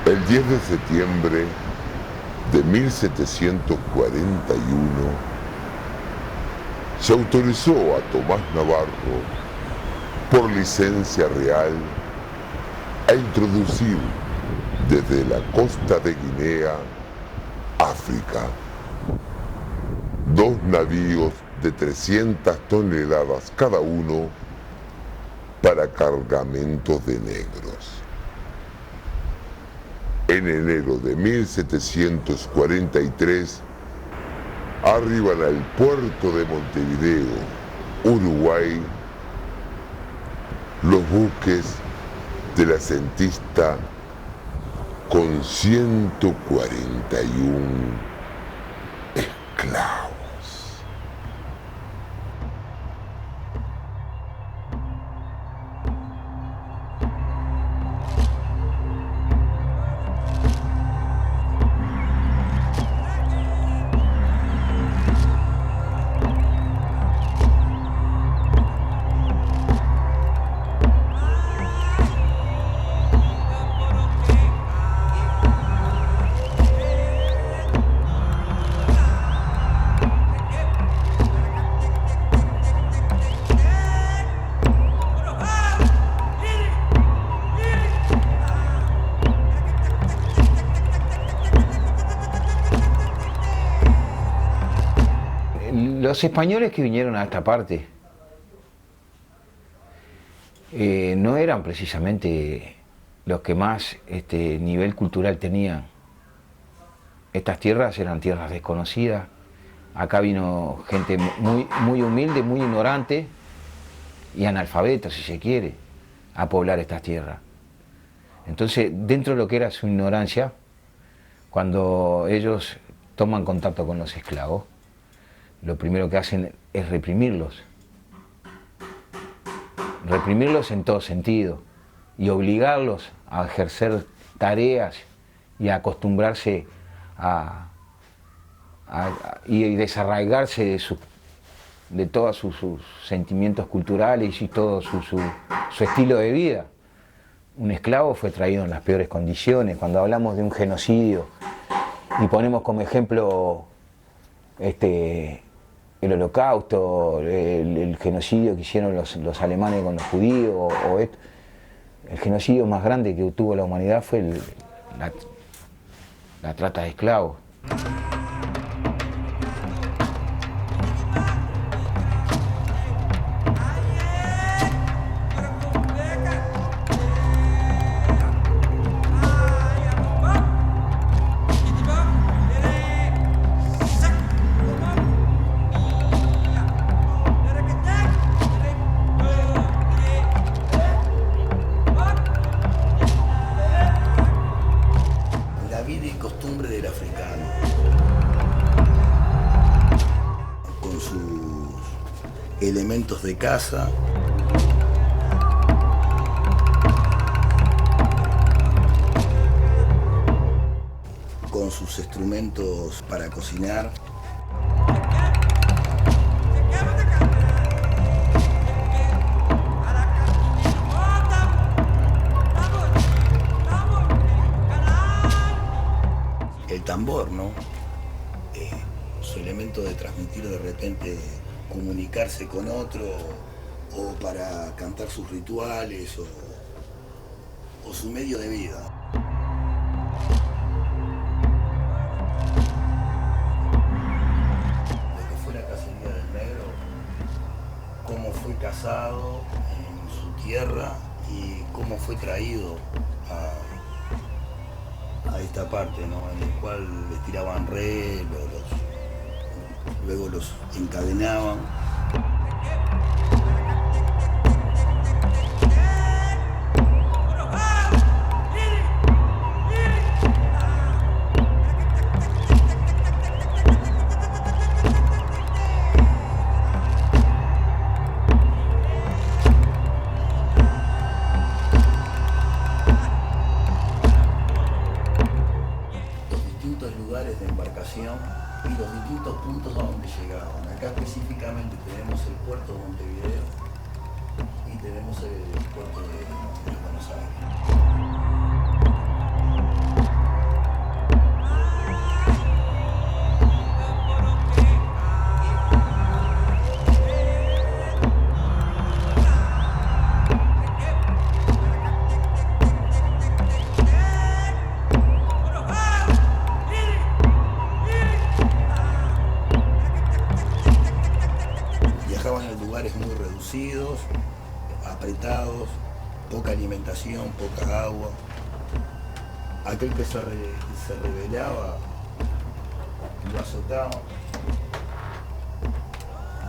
El 10 de septiembre de 1741 se autorizó a Tomás Navarro, por licencia real, a introducir desde la costa de Guinea, África, 2 navíos de 300 toneladas cada uno para cargamentos de negros. En enero de 1743 arriban al puerto de Montevideo, Uruguay, los buques de la Centista con 141 esclavos. Los españoles que vinieron a esta parte no eran precisamente los que más nivel cultural tenían. Estas tierras eran tierras desconocidas. Acá vino gente muy humilde, muy ignorante y analfabeta, si se quiere, a poblar estas tierras. Entonces, dentro de lo que era su ignorancia, cuando ellos toman contacto con los esclavos, lo primero que hacen es reprimirlos en todo sentido, y obligarlos a ejercer tareas y a acostumbrarse y desarraigarse de todos sus sentimientos culturales y todo su estilo de vida. Un esclavo fue traído en las peores condiciones. Cuando hablamos de un genocidio y ponemos como ejemplo el Holocausto, el genocidio que hicieron los alemanes con los judíos, el genocidio más grande que tuvo la humanidad fue la trata de esclavos. Elementos de caza, con sus instrumentos para cocinar. El tambor, ¿no? Su elemento de transmitir de repente, comunicarse con otro, o para cantar sus rituales, o su medio de vida. Lo que fue la cacería del negro, cómo fue cazado en su tierra y cómo fue traído a esta parte, ¿no? En el cual les tiraban redes, luego los encadenaban. Los distintos lugares de embarcación y los distintos puntos a donde llegaban. Acá específicamente tenemos el puerto de Montevideo y tenemos el puerto de Buenos Aires. trabajaban en lugares muy reducidos, apretados, poca alimentación, poca agua. Aquel que se rebelaba, lo azotaban.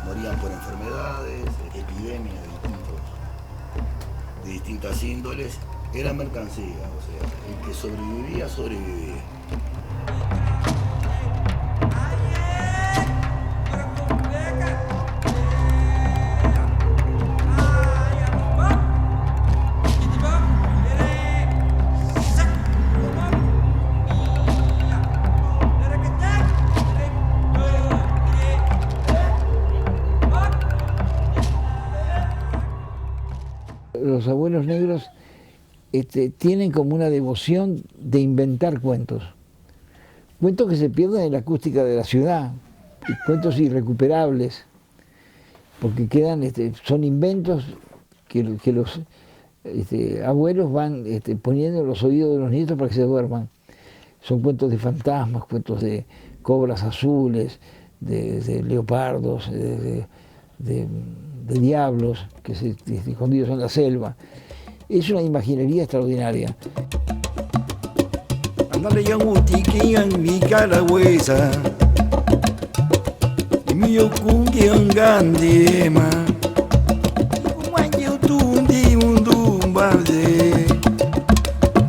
Morían por enfermedades, epidemias de distintas índoles. Era mercancía, o sea, el que sobrevivía, sobrevivía. Los abuelos negros tienen como una devoción de inventar cuentos. Cuentos que se pierden en la acústica de la ciudad, y cuentos irrecuperables, porque quedan, son inventos que los abuelos van poniendo en los oídos de los nietos para que se duerman. Son cuentos de fantasmas, cuentos de cobras azules, de leopardos, de diablos que se escondidos en la selva. Es una imaginería extraordinaria. Andale ya en mi calagüesa, y mi yokungi angandiema, guayo tundi undumbarde,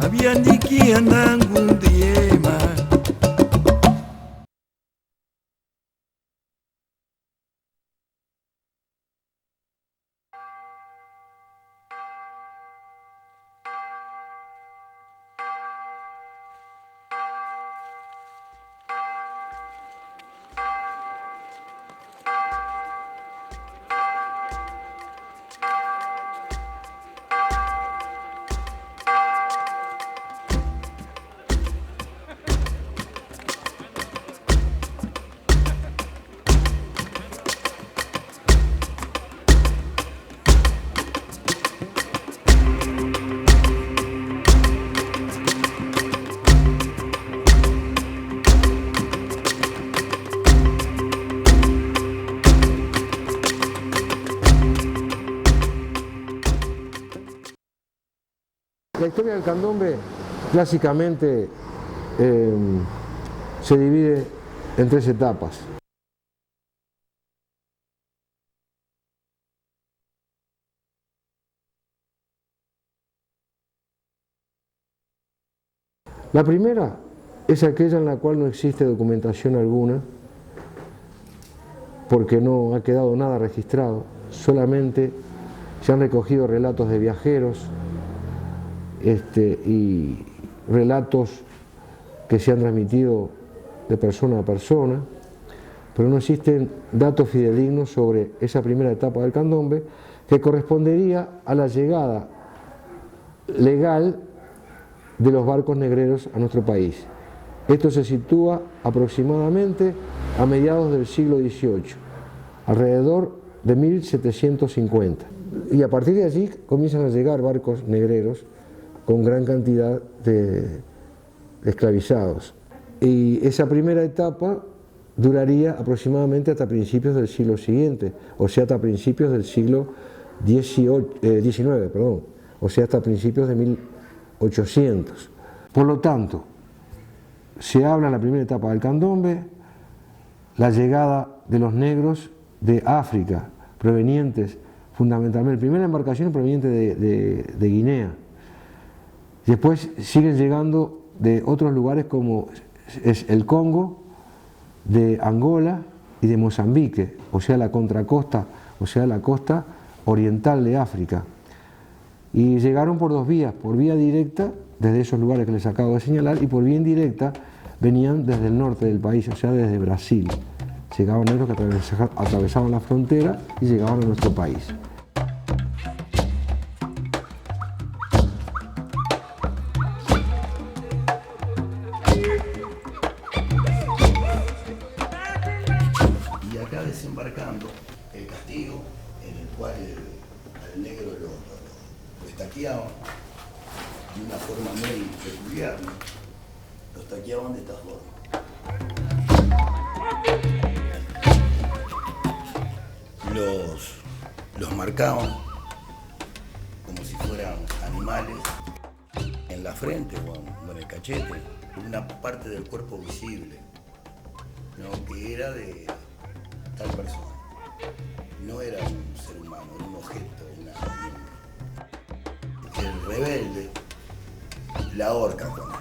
habían diki andangundiema. La historia del candombe clásicamente se divide en 3 etapas. La primera es aquella en la cual no existe documentación alguna, porque no ha quedado nada registrado, solamente se han recogido relatos de viajeros, y relatos que se han transmitido de persona a persona, pero no existen datos fidedignos sobre esa primera etapa del candombe, que correspondería a la llegada legal de los barcos negreros a nuestro país. Esto se sitúa aproximadamente a mediados del siglo XVIII, alrededor de 1750. Y a partir de allí comienzan a llegar barcos negreros con gran cantidad de esclavizados. Y esa primera etapa duraría aproximadamente hasta principios del siglo siguiente, o sea, hasta principios del siglo XIX, o sea, hasta principios de 1800. Por lo tanto, se habla en la primera etapa del candombe, la llegada de los negros de África, provenientes fundamentalmente, la primera embarcación proveniente de Guinea. Después siguen llegando de otros lugares como es el Congo, de Angola y de Mozambique, o sea la contracosta, o sea la costa oriental de África. Y llegaron por 2 vías, por vía directa, desde esos lugares que les acabo de señalar, y por vía indirecta venían desde el norte del país, o sea desde Brasil. Llegaban negros que atravesaban la frontera y llegaban a nuestro país. Desembarcando el castigo en el cual al negro lo estaqueaban de una forma muy peculiar, ¿no? Lo estaqueaban de esta forma. los marcaban como si fueran animales en la frente o en el cachete, una parte del cuerpo visible, ¿no? Que era de tal persona. No era un ser humano, era un objeto, el rebelde la ahorca con él.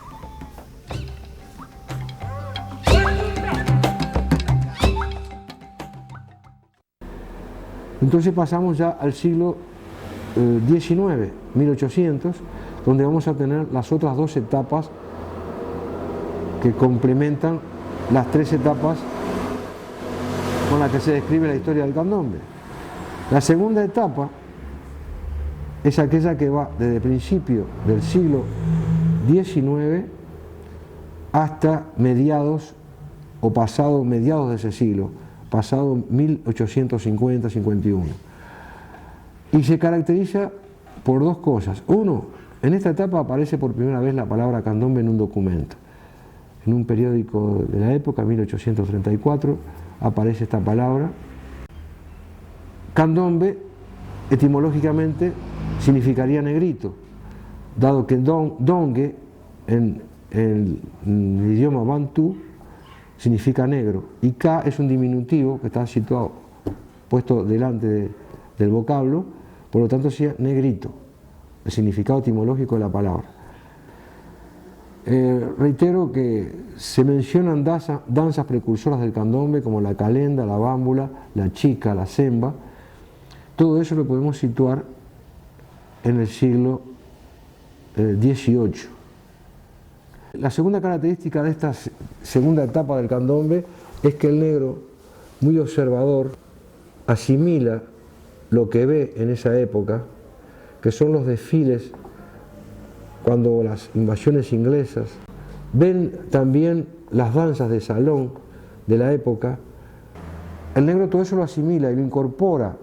Entonces pasamos ya al siglo XIX, 1800, donde vamos a tener las otras dos etapas que complementan las tres etapas con las que se describe la historia del candombe. La segunda etapa es aquella que va desde el principio del siglo XIX hasta mediados o pasado mediados de ese siglo, pasado 1850-51. Y se caracteriza por dos cosas. Uno, en esta etapa aparece por primera vez la palabra candombe en un documento. En un periódico de la época, 1834, aparece esta palabra. Candombe, etimológicamente, significaría negrito, dado que dongue, en el idioma bantú, significa negro, y Ka es un diminutivo que está situado, puesto delante del vocablo, por lo tanto sería negrito, el significado etimológico de la palabra. Reitero que se mencionan danzas precursoras del candombe como la calenda, la bámbula, la chica, la semba. Todo eso lo podemos situar en el siglo XVIII. La segunda característica de esta segunda etapa del candombe es que el negro, muy observador, asimila lo que ve en esa época, que son los desfiles cuando las invasiones inglesas, ven también las danzas de salón de la época. El negro todo eso lo asimila y lo incorpora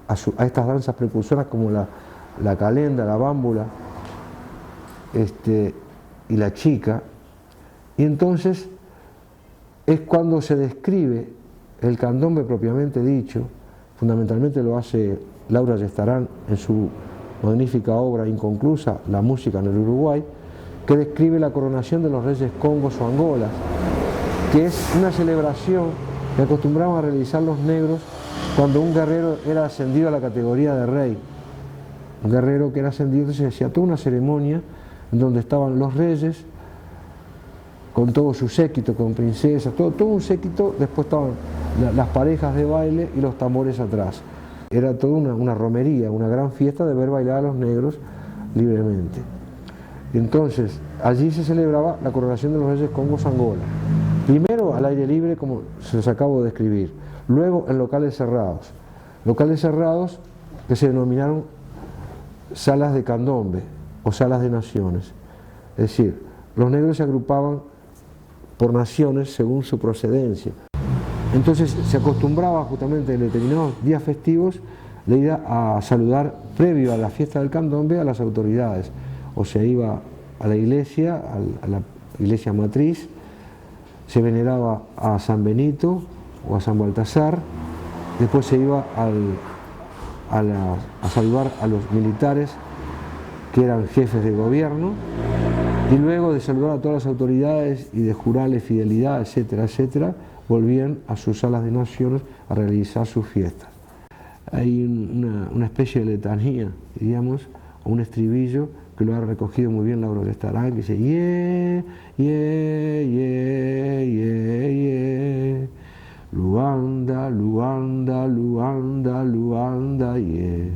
a estas danzas precursoras como la calenda, la bámbula y la chica, y entonces es cuando se describe el candombe propiamente dicho. Fundamentalmente lo hace Laura Ayestarán en su magnífica obra inconclusa, La música en el Uruguay, que describe la coronación de los reyes congos o angolas, que es una celebración que acostumbraban a realizar los negros cuando un guerrero era ascendido a la categoría de rey. Un guerrero que era ascendido, entonces se hacía toda una ceremonia en donde estaban los reyes, con todo su séquito, con princesas, todo un séquito, después estaban las parejas de baile y los tambores atrás. Era toda una romería, una gran fiesta de ver bailar a los negros libremente. Entonces, allí se celebraba la coronación de los reyes congos Angola. Primero al aire libre, como se los acabo de describir. Luego en locales cerrados. Locales cerrados que se denominaron salas de candombe o salas de naciones. Es decir, los negros se agrupaban por naciones según su procedencia. Entonces se acostumbraba justamente en determinados días festivos de ir a saludar previo a la fiesta del candombe a las autoridades. O se iba a la iglesia matriz, se veneraba a San Benito o a San Baltasar, después se iba a saludar a los militares que eran jefes de gobierno, y luego de saludar a todas las autoridades y de jurarles fidelidad, etcétera, etcétera, volvían a sus salas de naciones a realizar sus fiestas. Hay una especie de letanía, diríamos, o un estribillo que lo ha recogido muy bien Laura Ayestarán, que dice yeah, yeah, yeah, yeah, yeah, Luanda, Luanda, Luanda, Luanda, yeah,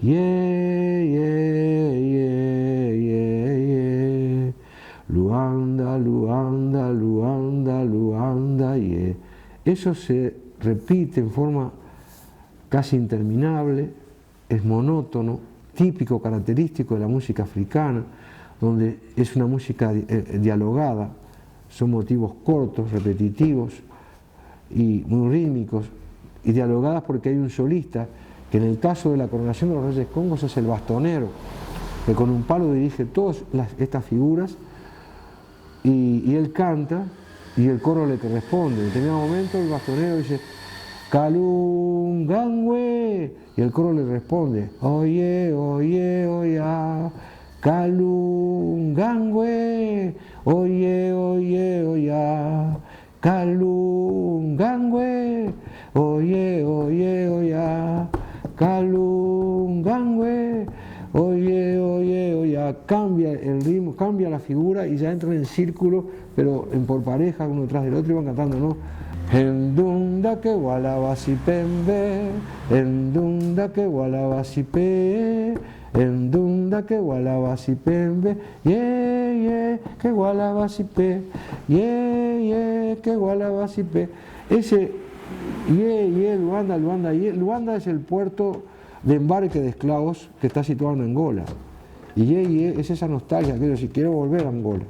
yeah, yeah, yeah, yeah, yeah, Luanda, Luanda, Luanda, Luanda, yeah. Eso se repite en forma casi interminable, es monótono, típico, característico de la música africana, donde es una música dialogada, son motivos cortos, repetitivos y muy rítmicos, y dialogadas porque hay un solista, que en el caso de la coronación de los reyes congos es el bastonero, que con un palo dirige todas estas figuras, y él canta, y el coro le responde. En determinado momento el bastonero dice Kalum Calungangüe. Y el coro le responde, oye, oye, oya, Calungangüe, oye, oye, oya, Calungangüe, oye, oye, oya, Calungangüe, oye, oye, oya. Cambia el ritmo, cambia la figura y ya entran en círculo, pero por pareja, uno detrás del otro, y van cantando, ¿no? Endunda que gualabasipembe, endunda que gualabasipe, endunda que gualabasipembe, ye, que gualabasipe, ye, que gualabasipe. Ese ye, Luanda es el puerto de embarque de esclavos que está situado en Angola. Y ye es esa nostalgia, quiero decir, quiero volver a Angola.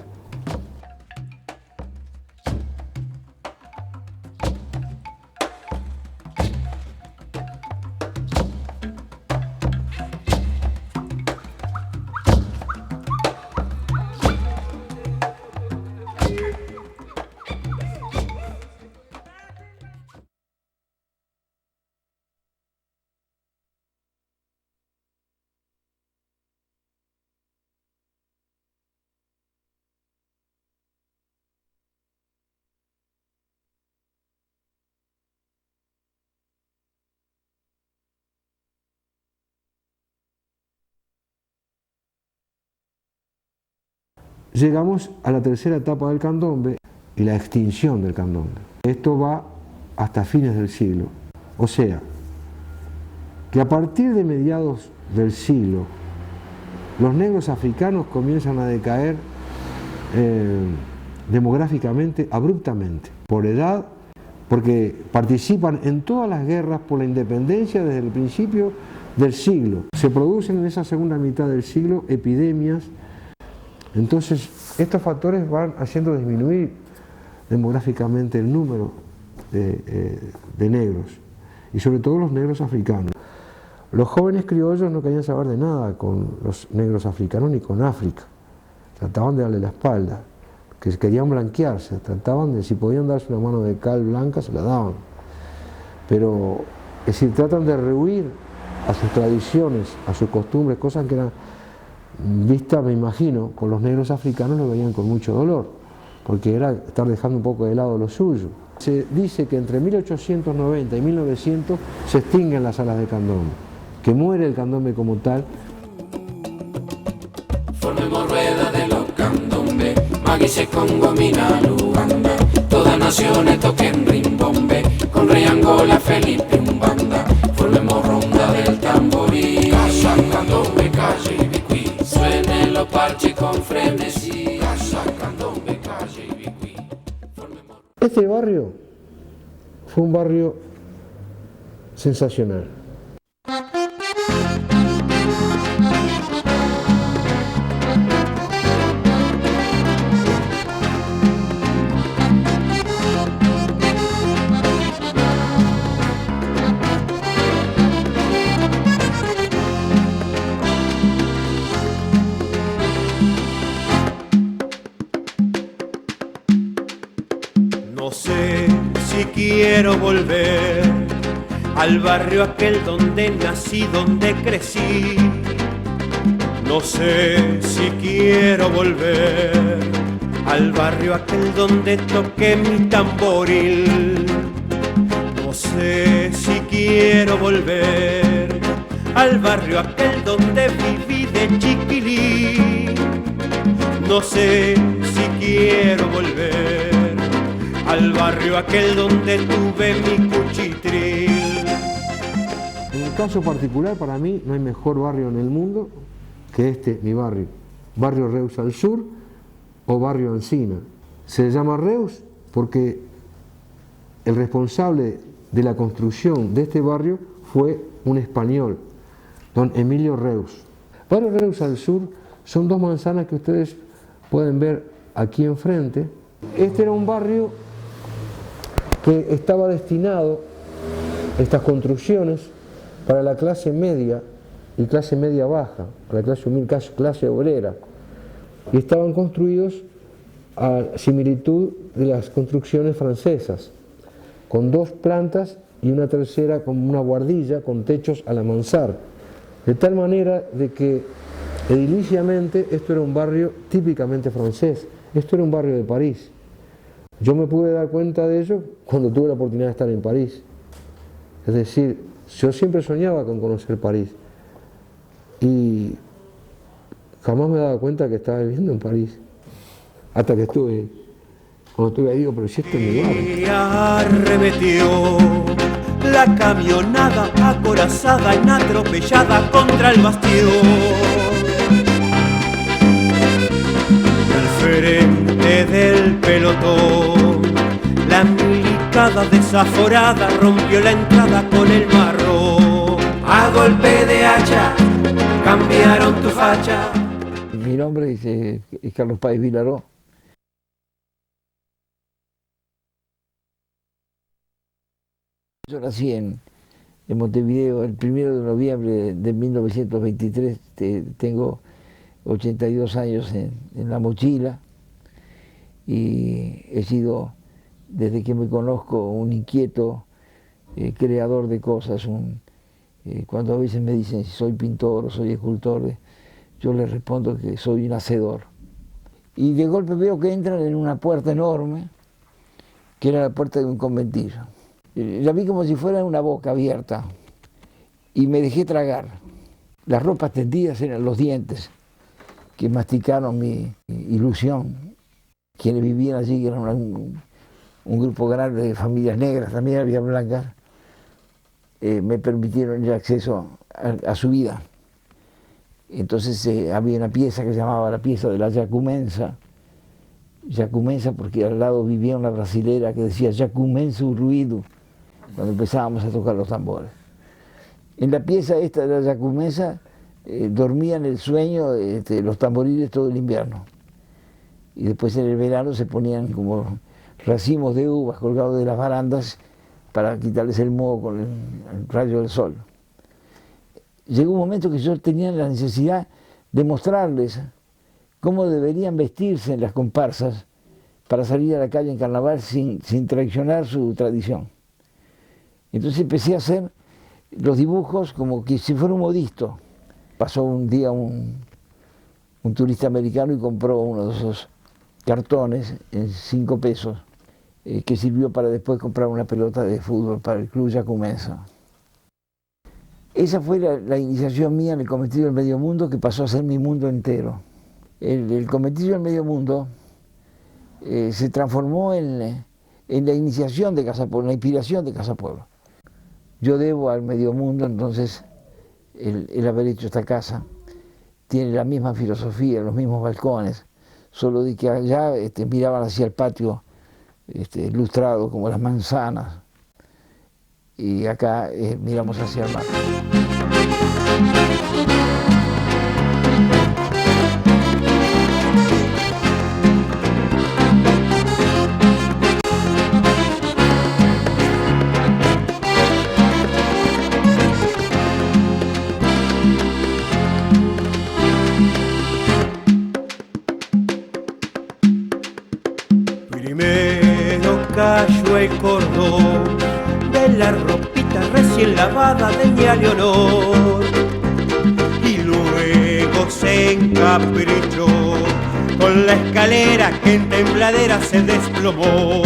Llegamos a la tercera etapa del candombe y la extinción del candombe. Esto va hasta fines del siglo. O sea, que a partir de mediados del siglo, los negros africanos comienzan a decaer demográficamente, abruptamente, por edad, porque participan en todas las guerras por la independencia desde el principio del siglo. Se producen en esa segunda mitad del siglo epidemias. Entonces, estos factores van haciendo disminuir demográficamente el número de negros, y sobre todo los negros africanos. Los jóvenes criollos no querían saber de nada con los negros africanos ni con África. Trataban de darle la espalda, que querían blanquearse, trataban de, si podían darse una mano de cal blanca, se la daban. Pero, es decir, tratan de rehuir a sus tradiciones, a sus costumbres, cosas que eran vista, me imagino, con los negros africanos lo veían con mucho dolor, porque era estar dejando un poco de lado lo suyo. Se dice que entre 1890 y 1900 se extinguen las salas de candombe, que muere el candombe como tal. Formemos rueda de los candombe, Maguise, Congo, Mina, Luanda, todas naciones toquen rimbombe, con Rey Angola, Felipe, Umbanda, formemos ronda del tamborí, casa, candombe, calle y bicuí, suenen los parches con frenesí, casa, candombe, calle y bicuí. Este barrio fue un barrio sensacional. No sé si quiero volver al barrio aquel donde nací, donde crecí. No sé si quiero volver al barrio aquel donde toqué mi tamboril. No sé si quiero volver al barrio aquel donde viví de chiquilín. No sé si quiero volver al barrio aquel donde tuve mi cuchitril. En el caso particular, para mí, no hay mejor barrio en el mundo que este, mi barrio. Barrio Reus al sur o barrio Encina. Se llama Reus porque el responsable de la construcción de este barrio fue un español, don Emilio Reus. Barrio Reus al sur son dos manzanas que ustedes pueden ver aquí enfrente. Este era un barrio que estaba destinado, estas construcciones, para la clase media y clase media baja, para la clase humilde, clase obrera, y estaban construidos a similitud de las construcciones francesas, con dos plantas y una tercera como una buhardilla con techos a la mansard, de tal manera de que ediliciamente esto era un barrio típicamente francés, esto era un barrio de París. Yo me pude dar cuenta de ello cuando tuve la oportunidad de estar en París. Es decir, yo siempre soñaba con conocer París y jamás me daba cuenta que estaba viviendo en París, hasta que estuve, cuando estuve ahí digo, pero si esto es mi barrio. Y arremetió la camionada acorazada en atropellada contra el bastión. Al frente del pelotón, la milicada desaforada rompió la entrada con el marrón. A golpe de hacha cambiaron tu facha. Mi nombre es Carlos Páez Vilaró. Yo nací en Montevideo el 1 de noviembre de 1923, tengo 82 años en la mochila y he sido, desde que me conozco, un inquieto creador de cosas. Cuando a veces me dicen si soy pintor o soy escultor, yo les respondo que soy un hacedor. Y de golpe veo que entran en una puerta enorme, que era la puerta de un conventillo. La vi como si fuera una boca abierta y me dejé tragar. Las ropas tendidas eran los dientes que masticaron mi ilusión. Quienes vivían allí, que eran un grupo grande de familias negras, también había blancas, me permitieron el acceso a su vida. Entonces había una pieza que se llamaba la pieza de la Jacumensa. Jacumensa porque al lado vivía una brasilera que decía Jacumensa un ruido, cuando empezábamos a tocar los tambores. En la pieza esta de la Jacumensa dormían el sueño los tamboriles todo el invierno. Y después en el verano se ponían como racimos de uvas colgados de las barandas para quitarles el moho con el rayo del sol. Llegó un momento que yo tenía la necesidad de mostrarles cómo deberían vestirse en las comparsas para salir a la calle en carnaval sin traicionar su tradición. Entonces empecé a hacer los dibujos como que si fuera un modisto. Pasó un día un turista americano y compró uno de esos cartones en 5 pesos, que sirvió para después comprar una pelota de fútbol para el Club Jacumensa. Esa fue la iniciación mía en el Conventillo del Medio Mundo, que pasó a ser mi mundo entero. El Conventillo del Medio Mundo se transformó en la iniciación de Casa Pueblo, en la inspiración de Casa Pueblo. Yo debo al Medio Mundo, entonces, el haber hecho esta casa. Tiene la misma filosofía, los mismos balcones, solo de que allá miraban hacia el patio lustrado como las manzanas, y acá miramos hacia el mar. Primero cayó el cordón de la ropita recién lavada de ña Leonor, y luego se encaprichó con la escalera que en tembladera se desplomó.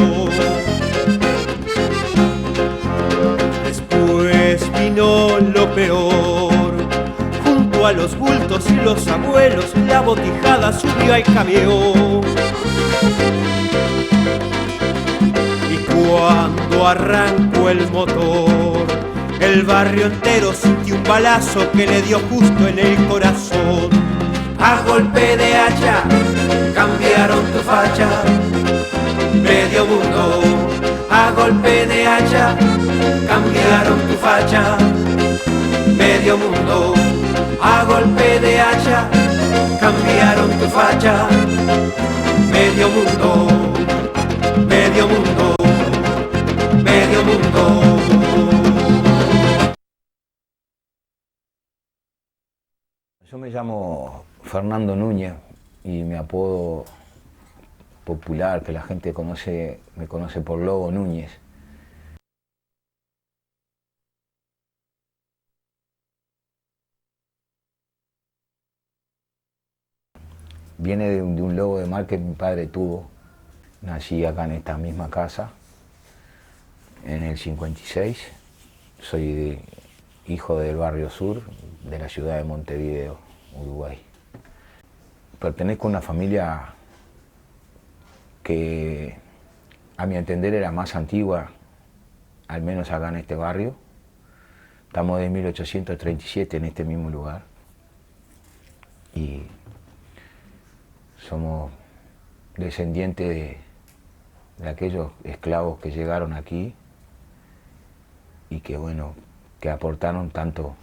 Después vino lo peor, junto a los bultos y los abuelos la botijada subió al camión. Cuando arrancó el motor, el barrio entero sintió un balazo que le dio justo en el corazón. A golpe de hacha cambiaron tu facha, medio mundo. A golpe de hacha cambiaron tu facha, medio mundo. A golpe de hacha cambiaron tu facha, medio mundo, medio mundo. Medio mundo. Yo me llamo Fernando Núñez y mi apodo popular que la gente me conoce por Lobo Núñez. viene de un lobo de mar que mi padre tuvo. Nací acá en esta misma casa, en el 56. Soy hijo del barrio sur de la ciudad de Montevideo, Uruguay. Pertenezco a una familia que, a mi entender, era más antigua, al menos acá en este barrio. Estamos de 1837 en este mismo lugar y somos descendientes de aquellos esclavos que llegaron aquí y que, bueno, que aportaron tanto,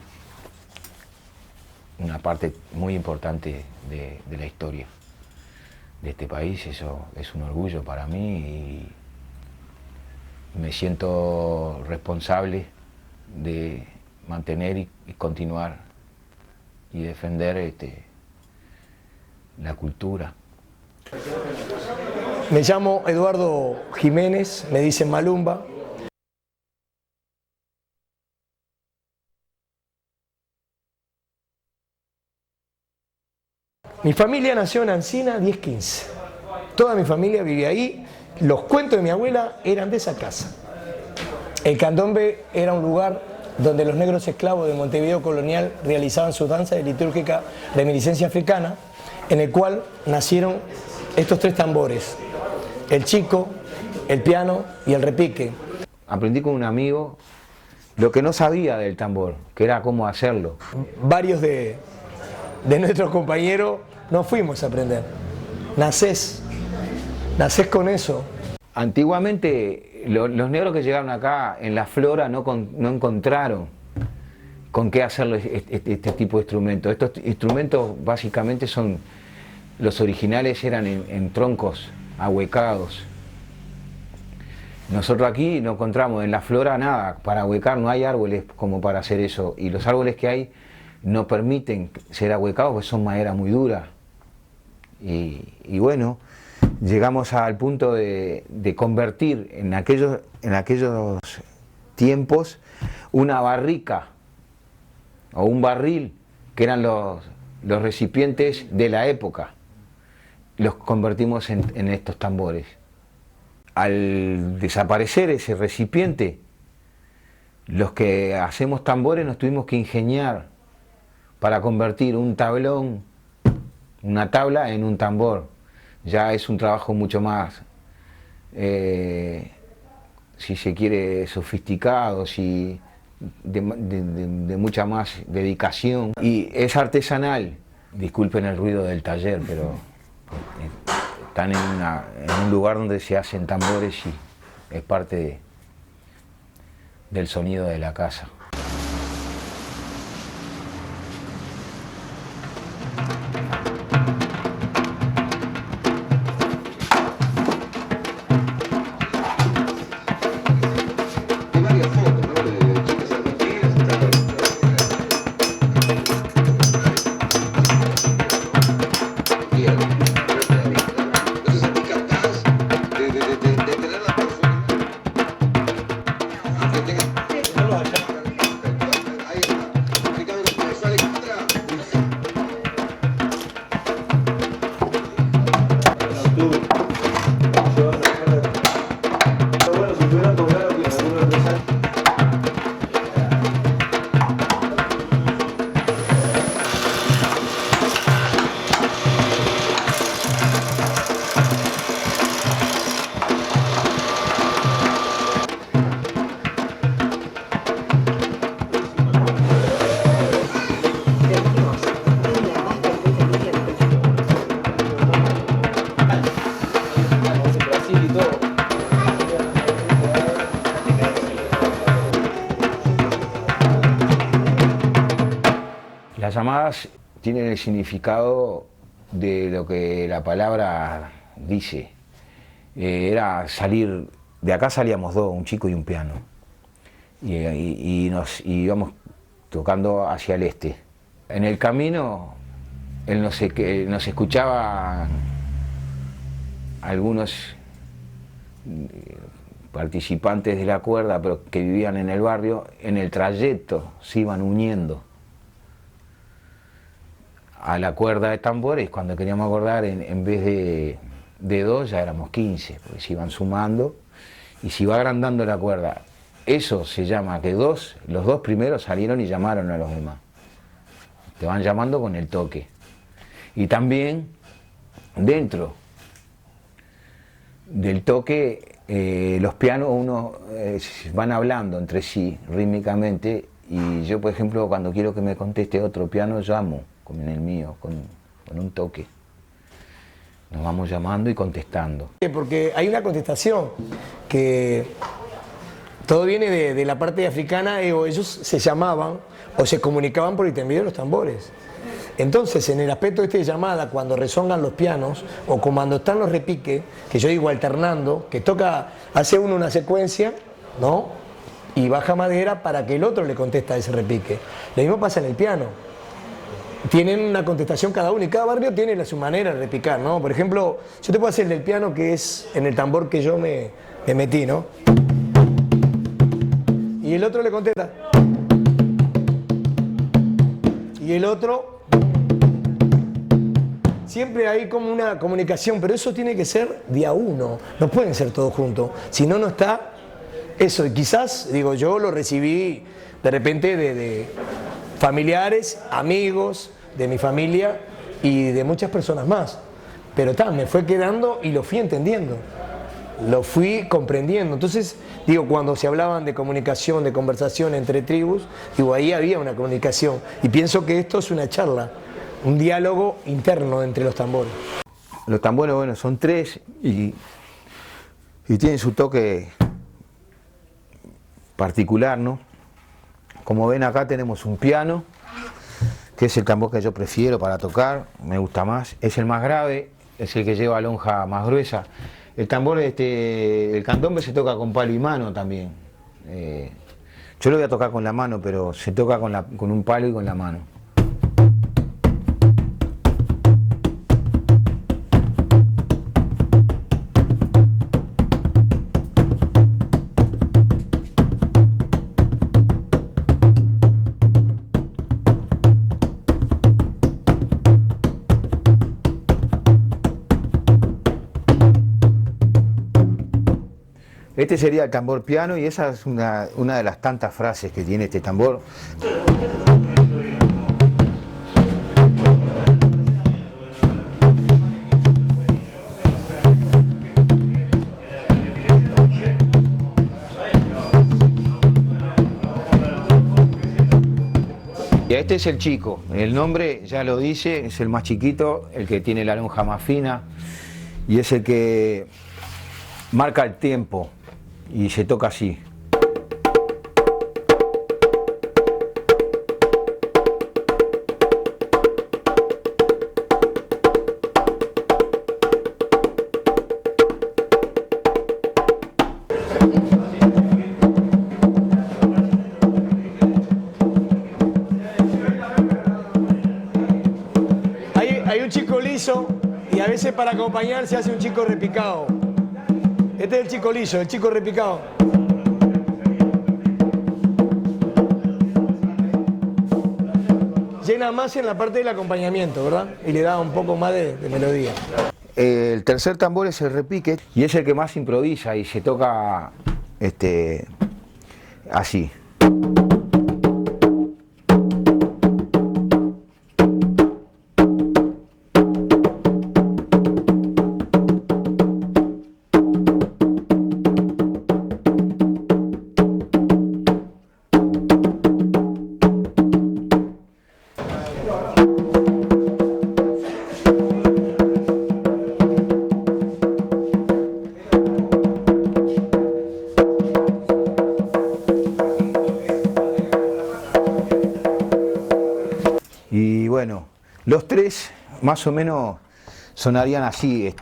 una parte muy importante de la historia de este país. Eso es un orgullo para mí y me siento responsable de mantener y continuar y defender la cultura. Me llamo Eduardo Jiménez, me dicen Malumba. Mi familia nació en Ancina 1015. Toda mi familia vivía ahí. Los cuentos de mi abuela eran de esa casa. El candombe era un lugar donde los negros esclavos de Montevideo colonial realizaban su danza de litúrgica reminiscencia africana, en el cual nacieron estos tres tambores: el chico, el piano y el repique. Aprendí con un amigo lo que no sabía del tambor, que era cómo hacerlo. Varios de nuestros compañeros no fuimos a aprender. Nacés con eso. Antiguamente los negros que llegaron acá en la flora no encontraron con qué hacer este tipo de instrumentos. Estos instrumentos básicamente son, los originales eran en troncos ahuecados. Nosotros aquí no encontramos en la flora nada para ahuecar, no hay árboles como para hacer eso, y los árboles que hay no permiten ser ahuecados porque son madera muy dura. Y bueno, llegamos al punto de convertir en aquellos tiempos una barrica o un barril, que eran los recipientes de la época, los convertimos en estos tambores. Al desaparecer ese recipiente, los que hacemos tambores nos tuvimos que ingeniar para convertir un tablón, una tabla, en un tambor. Ya es un trabajo mucho más, si se quiere, sofisticado, de mucha más dedicación. Y es artesanal. Disculpen el ruido del taller, pero están en un lugar donde se hacen tambores y es parte del sonido de la casa. Las llamadas tienen el significado de lo que la palabra dice. Era salir, de acá salíamos dos, un chico y un piano, y nos íbamos tocando hacia el este. En el camino nos escuchaba algunos participantes de la cuerda, pero que vivían en el barrio. En el trayecto se iban uniendo a la cuerda de tambores, cuando queríamos acordar, en vez de 2 ya éramos 15, porque se iban sumando y se iba agrandando la cuerda. Eso se llama que los 2 primeros salieron y llamaron a los demás. Te van llamando con el toque. Y también dentro del toque, los pianos van hablando entre sí rítmicamente, y yo, por ejemplo, cuando quiero que me conteste otro piano, llamo con el mío, con un toque. Nos vamos llamando y contestando. Porque hay una contestación que todo viene de la parte africana, o ellos se llamaban o se comunicaban por intermedio de los tambores. Entonces, en el aspecto de llamada, cuando resongan los pianos o cuando están los repiques, que yo digo alternando, que hace uno una secuencia, ¿no? Y baja madera para que el otro le conteste a ese repique. Lo mismo pasa en el piano. Tienen una contestación cada uno y cada barrio tiene su manera de repicar, ¿no? Por ejemplo, yo te puedo hacer el del piano, que es en el tambor que yo me metí, ¿no? Y el otro le contesta. Y el otro. Siempre hay como una comunicación, pero eso tiene que ser de a uno. No pueden ser todos juntos. Si no, no está eso. Y quizás, digo, yo lo recibí de repente de familiares, amigos, de mi familia y de muchas personas más. Pero me fue quedando y lo fui entendiendo. Lo fui comprendiendo. Entonces, digo, cuando se hablaban de comunicación, de conversación entre tribus, digo, ahí había una comunicación. Y pienso que esto es una charla, un diálogo interno entre los tambores. Los tambores, bueno, son 3 y tienen su toque particular, ¿no? Como ven, acá tenemos un piano, que es el tambor que yo prefiero para tocar, me gusta más. Es el más grave, es el que lleva lonja más gruesa. El tambor, el candombe, se toca con palo y mano también. Yo lo voy a tocar con la mano, pero se toca con un palo y con la mano. Este sería el tambor piano, y esa es una de las tantas frases que tiene este tambor. Y este es el chico, el nombre ya lo dice, es el más chiquito, el que tiene la lonja más fina, y es el que marca el tiempo. Y se toca así. Hay un chico liso y a veces para acompañar se hace un chico repicado. Este es el chico liso, el chico repicado. Llena más en la parte del acompañamiento, ¿verdad? Y le da un poco más de melodía. El tercer tambor es el repique, y es el que más improvisa y se toca así. Y bueno, los 3 más o menos sonarían así.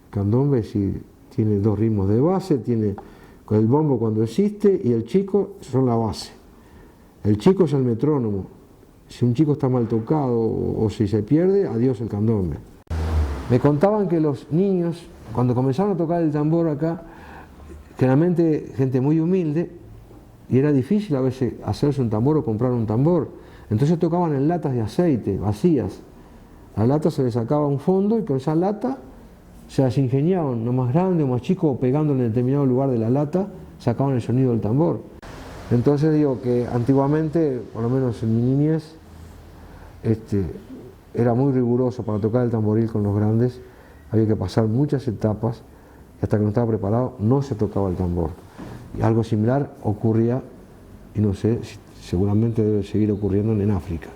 Candombe, si tiene 2 ritmos de base, tiene con el bombo cuando existe y el chico son la base. El chico es el metrónomo. Si un chico está mal tocado o si se pierde, adiós el candombe. Me contaban que los niños, cuando comenzaron a tocar el tambor acá, generalmente gente muy humilde, y era difícil a veces hacerse un tambor o comprar un tambor. Entonces tocaban en latas de aceite, vacías. A la lata se le sacaba un fondo y con esa lata se las ingeniaban, no más grande o más chico, o pegando en determinado lugar de la lata, sacaban el sonido del tambor. Entonces digo que antiguamente, por lo menos en mi niñez, era muy riguroso para tocar el tamboril con los grandes, había que pasar muchas etapas y hasta que no estaba preparado no se tocaba el tambor. Y algo similar ocurría, y no sé, seguramente debe seguir ocurriendo en África.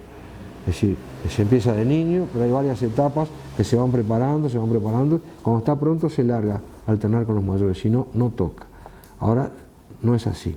Es decir, se empieza de niño, pero hay varias etapas que se van preparando, cuando está pronto se larga a alternar con los mayores, si no, no toca. Ahora no es así.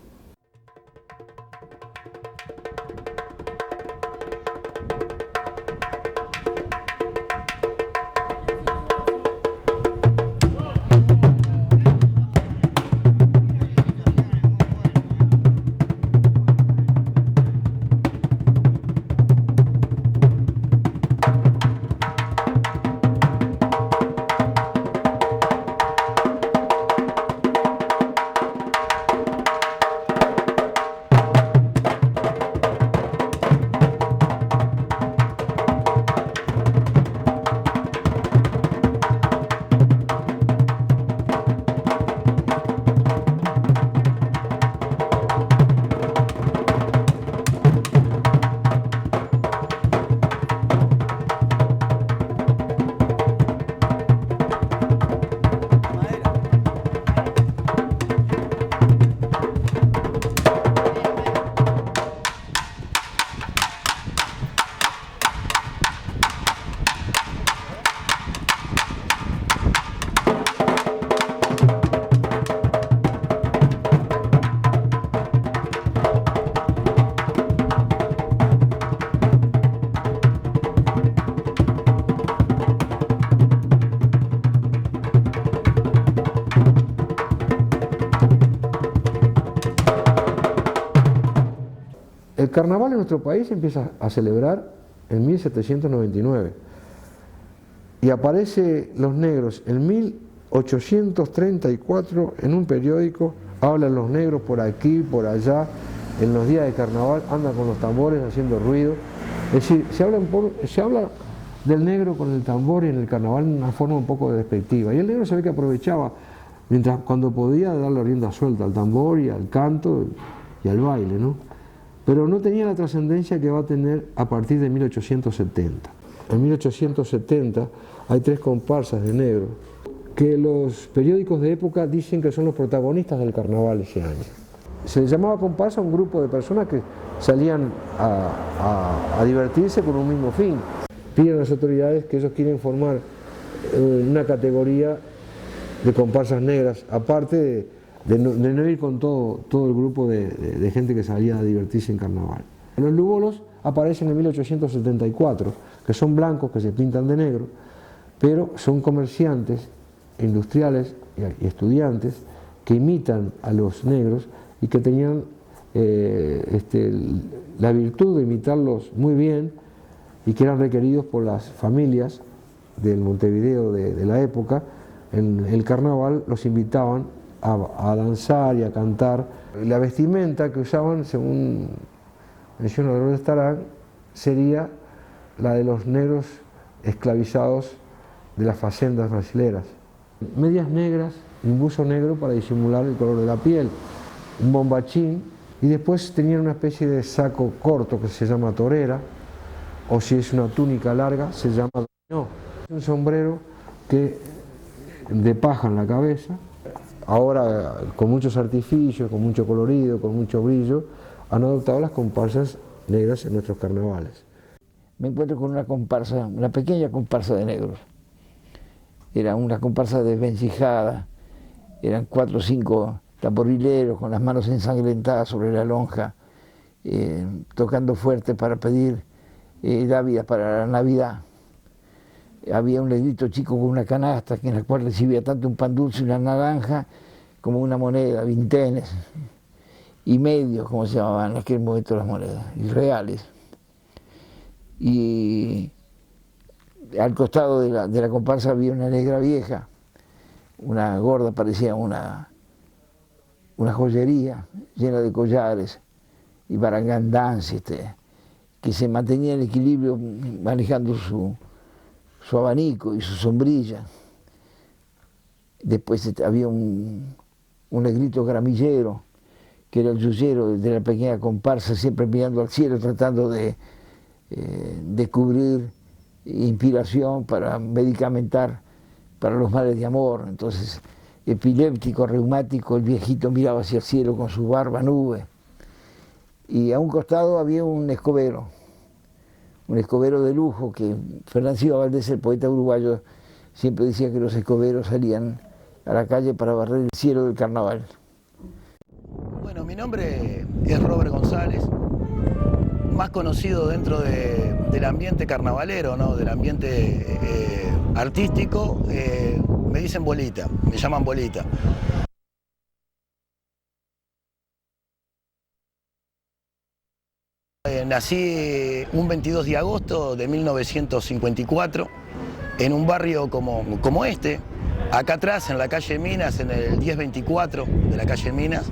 El carnaval en nuestro país empieza a celebrar en 1799 y aparece Los Negros en 1834 en un periódico, hablan los negros por aquí, por allá, en los días de carnaval, andan con los tambores haciendo ruido. Es decir, se habla del negro con el tambor y en el carnaval de una forma un poco despectiva. Y el negro se ve que aprovechaba, cuando podía, darle rienda suelta al tambor y al canto y al baile, ¿no? Pero no tenía la trascendencia que va a tener a partir de 1870. En 1870 hay 3 comparsas de negro que los periódicos de época dicen que son los protagonistas del carnaval ese año. Se les llamaba comparsa a un grupo de personas que salían a divertirse con un mismo fin. Piden a las autoridades que ellos quieren formar una categoría de comparsas negras, aparte de no ir con todo el grupo de gente que salía a divertirse en carnaval. Los lúgolos aparecen en 1874, que son blancos, que se pintan de negro, pero son comerciantes, industriales y estudiantes que imitan a los negros y que tenían la virtud de imitarlos muy bien y que eran requeridos por las familias del Montevideo de la época. En el carnaval los invitaban a danzar y a cantar. La vestimenta que usaban, según menciona Dolores Tarán, sería la de los negros esclavizados de las facendas brasileras. Medias negras, un buzo negro para disimular el color de la piel, un bombachín, y después tenían una especie de saco corto que se llama torera, o si es una túnica larga se llama dominó. Un sombrero de paja en la cabeza. Ahora, con muchos artificios, con mucho colorido, con mucho brillo, han adoptado las comparsas negras en nuestros carnavales. Me encuentro con una comparsa, una pequeña comparsa de negros. Era una comparsa desvencijada, eran 4 o 5 tamborileros con las manos ensangrentadas sobre la lonja, tocando fuerte para pedir dávidas para la Navidad. había un negrito chico con una canasta en la cual recibía tanto un pan dulce y una naranja como una moneda, vintenes y medios, como se llamaban en aquel momento las monedas, y reales. Y al costado de la comparsa había una negra vieja, una gorda, parecía una joyería llena de collares y barangandantes, que se mantenía en equilibrio manejando su abanico y su sombrilla. Después había un negrito gramillero, que era el yuyero de la pequeña comparsa, siempre mirando al cielo, tratando de descubrir inspiración para medicamentar para los males de amor. Entonces, epiléptico, reumático, el viejito miraba hacia el cielo con su barba nube. Y a un costado había un escobero de lujo, que Fernando Valdés, el poeta uruguayo, siempre decía que los escoberos salían a la calle para barrer el cielo del carnaval. Bueno, mi nombre es Robert González, más conocido dentro del ambiente carnavalero, ¿no? Del ambiente artístico, me dicen Bolita, me llaman Bolita. Nací un 22 de agosto de 1954 en un barrio como este, acá atrás en la calle Minas, en el 1024 de la calle Minas,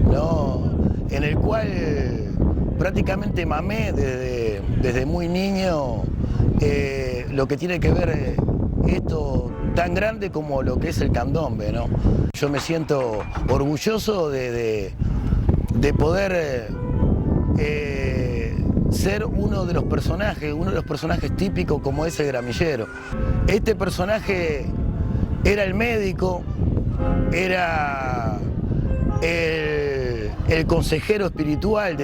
¿no? En el cual prácticamente mamé desde muy niño lo que tiene que ver esto tan grande como lo que es el candombe, ¿no? Yo me siento orgulloso de poder ser uno de los personajes típicos como es el gramillero. Este personaje era el médico, era el consejero espiritual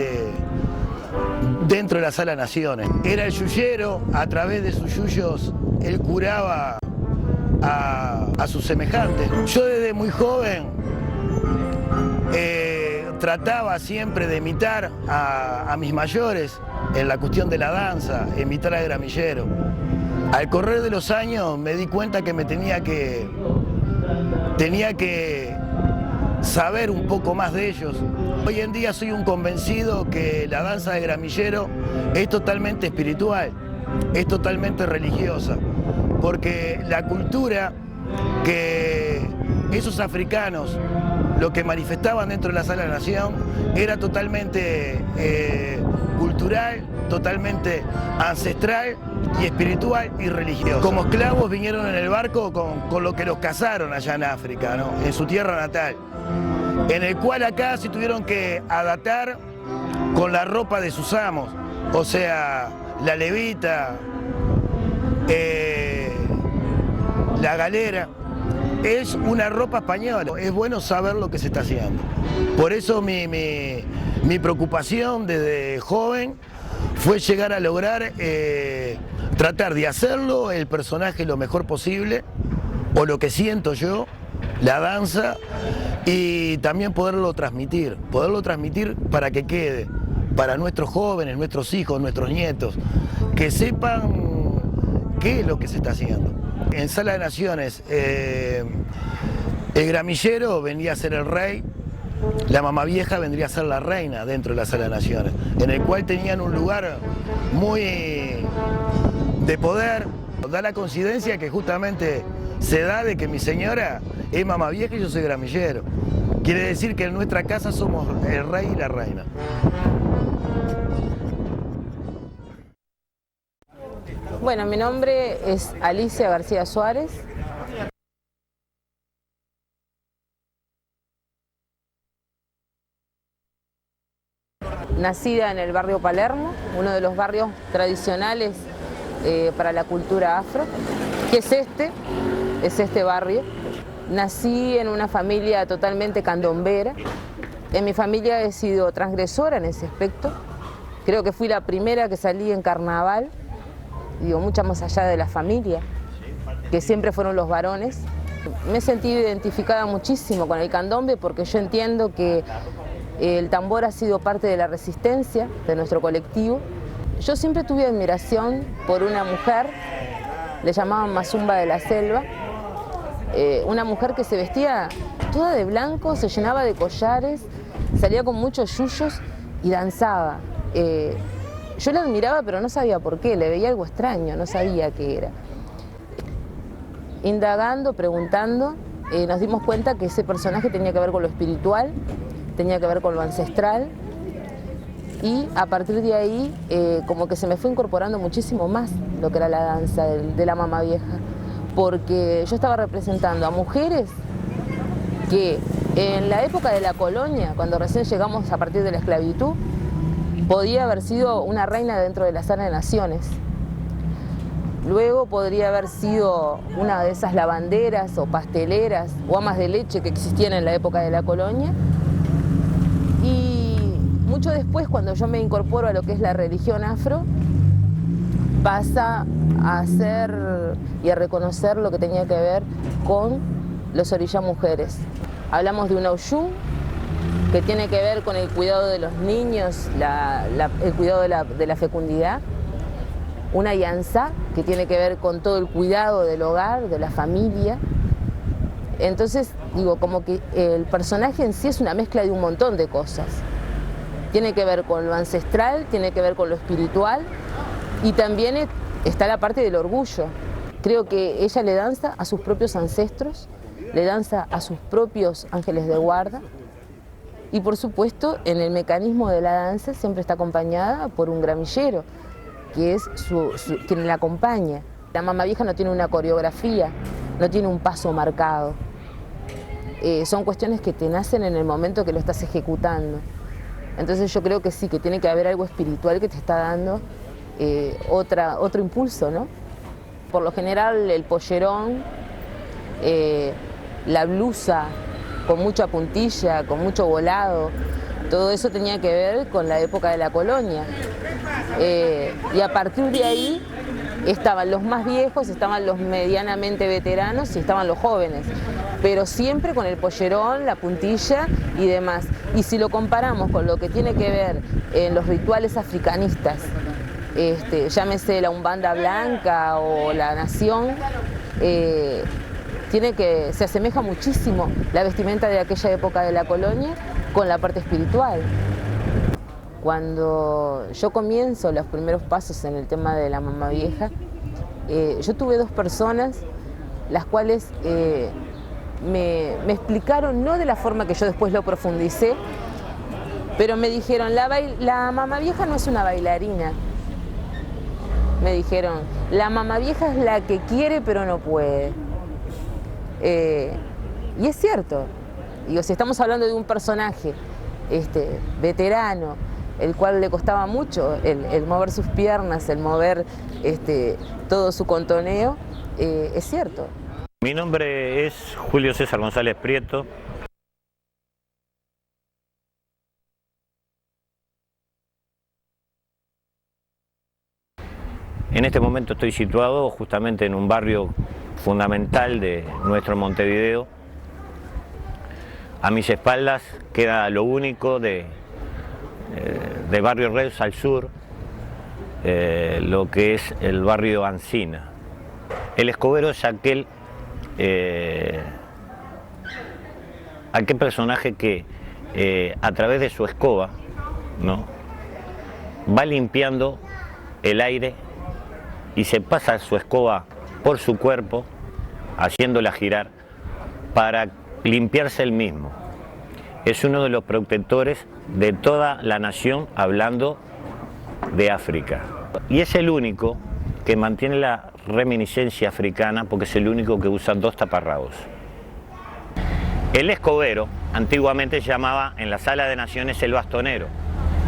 dentro de la Sala Naciones. Era el yuyero, a través de sus yuyos él curaba a sus semejantes. Yo desde muy joven trataba siempre de imitar a mis mayores en la cuestión de la danza, imitar al gramillero. Al correr de los años me di cuenta que tenía que saber un poco más de ellos. Hoy en día soy un convencido que la danza de gramillero es totalmente espiritual, es totalmente religiosa, porque la cultura que esos africanos lo que manifestaban dentro de la Sala de la Nación era totalmente cultural, totalmente ancestral y espiritual y religioso. Como esclavos vinieron en el barco con lo que los cazaron allá en África, ¿no? En su tierra natal, en el cual acá se tuvieron que adaptar con la ropa de sus amos, o sea, la levita, la galera. Es una ropa española, es bueno saber lo que se está haciendo. Por eso mi preocupación desde joven fue llegar a lograr tratar de hacerlo el personaje lo mejor posible, o lo que siento yo, la danza, y también poderlo transmitir para que quede, para nuestros jóvenes, nuestros hijos, nuestros nietos, que sepan qué es lo que se está haciendo. En Sala de Naciones, el gramillero vendría a ser el rey, la mamá vieja vendría a ser la reina dentro de la Sala de Naciones, en el cual tenían un lugar muy de poder. Da la coincidencia que justamente se da de que mi señora es mamá vieja y yo soy gramillero. Quiere decir que en nuestra casa somos el rey y la reina. Bueno, mi nombre es Alicia García Suárez. Nacida en el barrio Palermo, uno de los barrios tradicionales para la cultura afro, que es este barrio. Nací en una familia totalmente candombera. En mi familia he sido transgresora en ese aspecto. Creo que fui la primera que salí en carnaval. Digo, mucho más allá de la familia, que siempre fueron los varones. Me he sentido identificada muchísimo con el candombe porque yo entiendo que el tambor ha sido parte de la resistencia de nuestro colectivo. Yo siempre tuve admiración por una mujer le llamaban Mazumba de la Selva, una mujer que se vestía toda de blanco, se llenaba de collares, salía con muchos yuyos y danzaba. Yo la admiraba pero no sabía por qué, le veía algo extraño, no sabía qué era. Indagando, preguntando, nos dimos cuenta que ese personaje tenía que ver con lo espiritual, tenía que ver con lo ancestral, y a partir de ahí como que se me fue incorporando muchísimo más lo que era la danza de la mamá vieja, porque yo estaba representando a mujeres que en la época de la colonia, cuando recién llegamos a partir de la esclavitud, podía haber sido una reina dentro de la sala de naciones. Luego podría haber sido una de esas lavanderas o pasteleras o amas de leche que existían en la época de la colonia. Y mucho después, cuando yo me incorporo a lo que es la religión afro, pasa a hacer y a reconocer lo que tenía que ver con los orillá mujeres. Hablamos de una Oshun que tiene que ver con el cuidado de los niños, el cuidado de la fecundidad. Una Yansá que tiene que ver con todo el cuidado del hogar, de la familia. Entonces, digo, como que el personaje en sí es una mezcla de un montón de cosas. Tiene que ver con lo ancestral, tiene que ver con lo espiritual, y también está la parte del orgullo. Creo que ella le danza a sus propios ancestros, le danza a sus propios ángeles de guarda, y por supuesto en el mecanismo de la danza siempre está acompañada por un gramillero, que es quien la acompaña. La mamá vieja no tiene una coreografía, no tiene un paso marcado. Son cuestiones que te nacen en el momento que lo estás ejecutando. Entonces yo creo que sí, que tiene que haber algo espiritual que te está dando otro impulso, ¿no? Por lo general el pollerón, la blusa con mucha puntilla, con mucho volado, todo eso tenía que ver con la época de la colonia. Y a partir de ahí estaban los más viejos, estaban los medianamente veteranos y estaban los jóvenes, pero siempre con el pollerón, la puntilla y demás. Y si lo comparamos con lo que tiene que ver en los rituales africanistas, llámese la Umbanda Blanca o la Nación, se asemeja muchísimo la vestimenta de aquella época de la colonia con la parte espiritual. Cuando yo comienzo los primeros pasos en el tema de la mamá vieja, yo tuve dos personas las cuales me explicaron, no de la forma que yo después lo profundicé, pero me dijeron, la mamá vieja no es una bailarina. Me dijeron, la mamá vieja es la que quiere pero no puede. Y es cierto. Digo, si estamos hablando de un personaje veterano, el cual le costaba mucho el mover sus piernas, el mover todo su contoneo, es cierto. Mi nombre es Julio César González Prieto. En este momento estoy situado justamente en un barrio fundamental de nuestro Montevideo. A mis espaldas queda lo único de Barrio Reus al sur, lo que es el barrio Ancina. El escobero es aquel personaje que a través de su escoba, ¿no?, va limpiando el aire y se pasa su escoba por su cuerpo, haciéndola girar para limpiarse él mismo. Es uno de los protectores de toda la nación, hablando de África. Y es el único que mantiene la reminiscencia africana, porque es el único que usa dos taparrabos. El escobero antiguamente se llamaba en la Sala de Naciones el bastonero,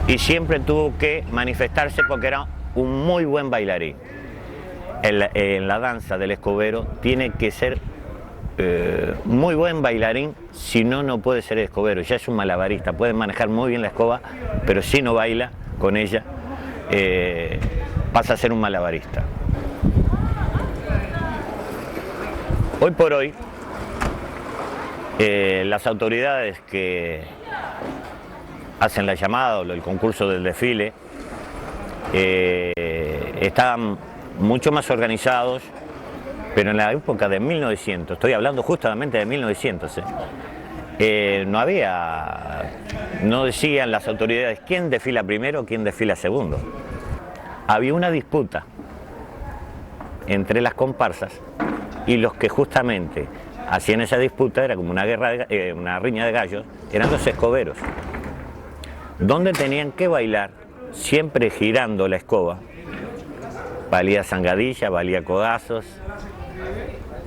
y siempre tuvo que manifestarse porque era un muy buen bailarín. En la danza del escobero tiene que ser muy buen bailarín, si no, no puede ser escobero. Ya es un malabarista, puede manejar muy bien la escoba, pero si no baila con ella, pasa a ser un malabarista. Hoy por hoy, las autoridades que hacen la llamada o el concurso del desfile están mucho más organizados, Pero en la época de 1900, estoy hablando justamente de 1900, no decían las autoridades quién desfila primero, quién desfila segundo. Había una disputa entre las comparsas y los que justamente hacían esa disputa, era como una guerra, una riña de gallos, eran los escoberos, donde tenían que bailar siempre girando la escoba. Valía zangadilla, valía codazos,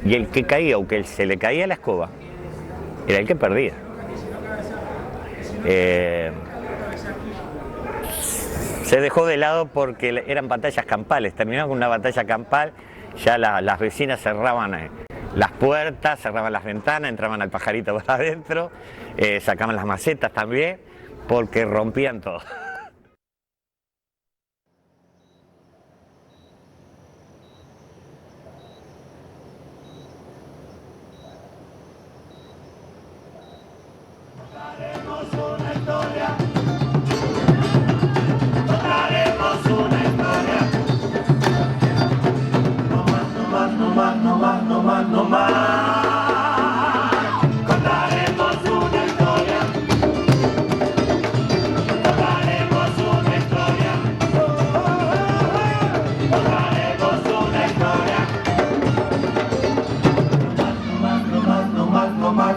y el que caía o que se le caía la escoba era el que perdía. Se dejó de lado porque eran batallas campales, terminaron con una batalla campal, ya las vecinas cerraban las puertas, cerraban las ventanas, entraban al pajarito para adentro, sacaban las macetas también, porque rompían todo. No más, contaremos una historia, contaremos una historia, contaremos una historia.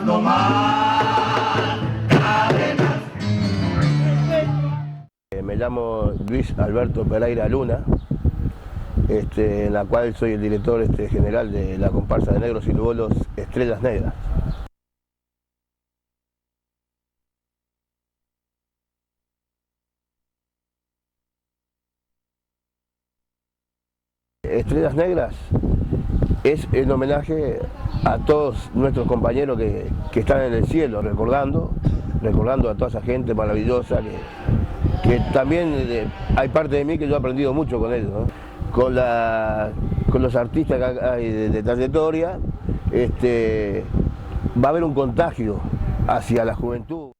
No más, cadenas. Me llamo Luis Alberto Pereira Luna. En la cual soy el director general de la comparsa de negros y lugolos Estrellas Negras. Estrellas Negras es en homenaje a todos nuestros compañeros que están en el cielo, recordando a toda esa gente maravillosa que también hay parte de mí que yo he aprendido mucho con ellos, ¿no? Con los artistas que hay de trayectoria, va a haber un contagio hacia la juventud.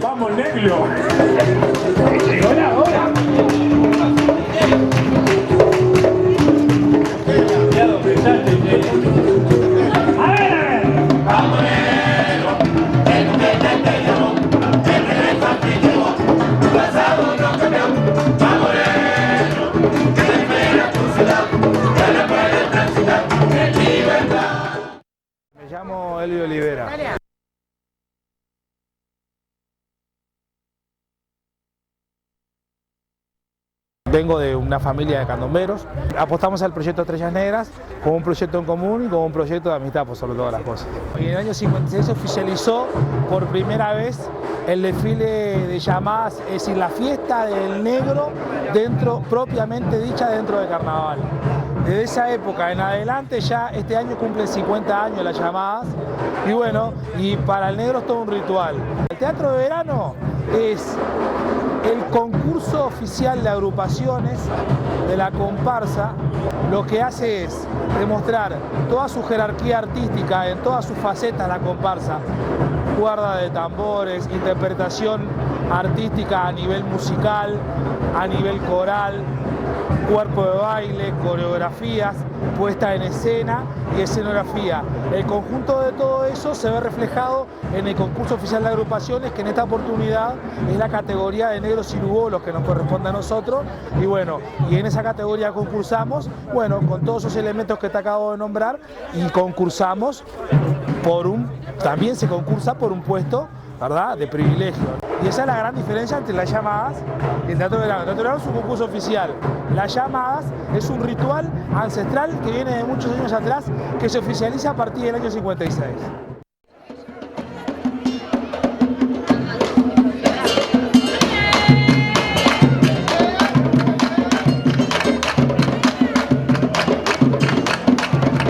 ¡Vamos, negro! ¡Llegó la hora! ¡A ver! ¡Vamos, negro! ¡El te llevó! ¡El regreso te llevó! ¡Tu pasado no cambió! ¡Vamos, negro! ¡Que te espera tu ciudad! ¡Que la puedes transitar en libertad! Me llamo Elio Olivera. Vengo de una familia de candomberos. Apostamos al proyecto Estrellas Negras como un proyecto en común y como un proyecto de amistad por sobre todas las cosas. Y en el año 56 se oficializó por primera vez el desfile de llamadas, es decir, la fiesta del negro propiamente dicha dentro de carnaval. Desde esa época en adelante ya este año cumplen 50 años las llamadas y bueno, y para el negro es todo un ritual. El teatro de verano es el concurso oficial de agrupaciones de la comparsa. Lo que hace es demostrar toda su jerarquía artística en todas sus facetas la comparsa. Guarda de tambores, interpretación artística a nivel musical, a nivel coral, cuerpo de baile, coreografías, puesta en escena y escenografía. El conjunto de todo eso se ve reflejado en el concurso oficial de agrupaciones, que en esta oportunidad es la categoría de negros y lugolos que nos corresponde a nosotros. Y bueno, y en esa categoría concursamos, bueno, con todos esos elementos que te acabo de nombrar, y concursamos también se concursa por un puesto, ¿verdad?, de privilegio. Y esa es la gran diferencia entre las llamadas y el teatro de verano. El teatro de verano es un concurso oficial. Las llamadas es un ritual ancestral que viene de muchos años atrás, que se oficializa a partir del año 56.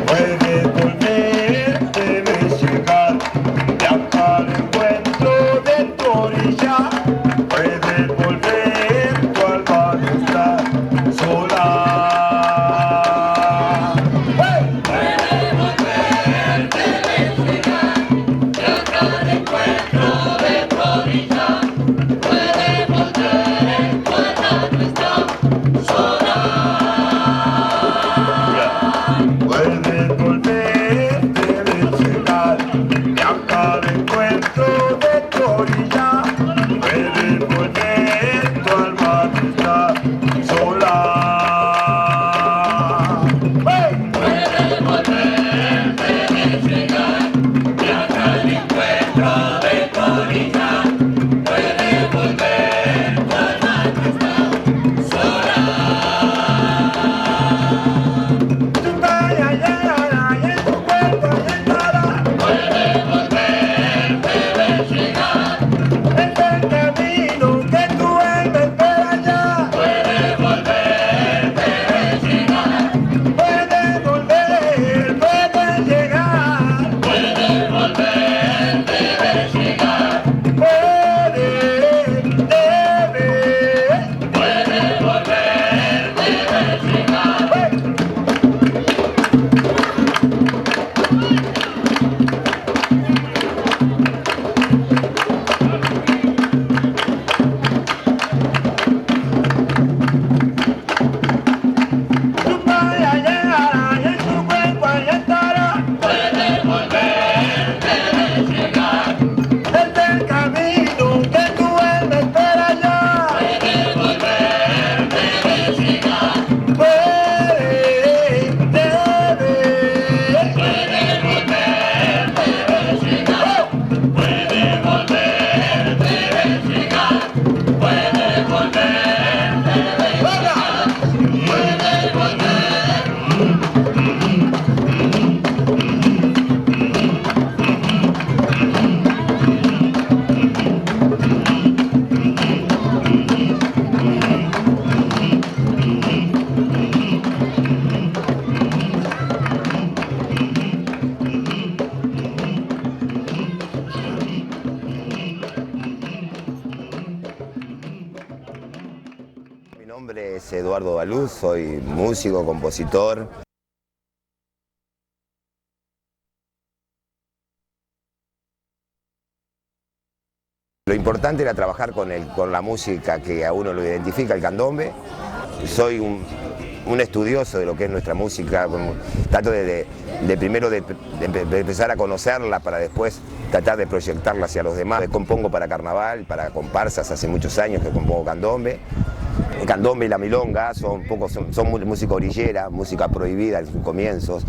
Puedes volver, debes llegar. es Eduardo Baluz, soy músico, compositor. Lo importante era trabajar con la música que a uno lo identifica, el candombe. Soy un estudioso de lo que es nuestra música, trato primero de empezar a conocerla para después tratar de proyectarla hacia los demás. Compongo para carnaval, para comparsas, hace muchos años que compongo candombe. El candombe y la milonga son música orillera, música prohibida en sus comienzos.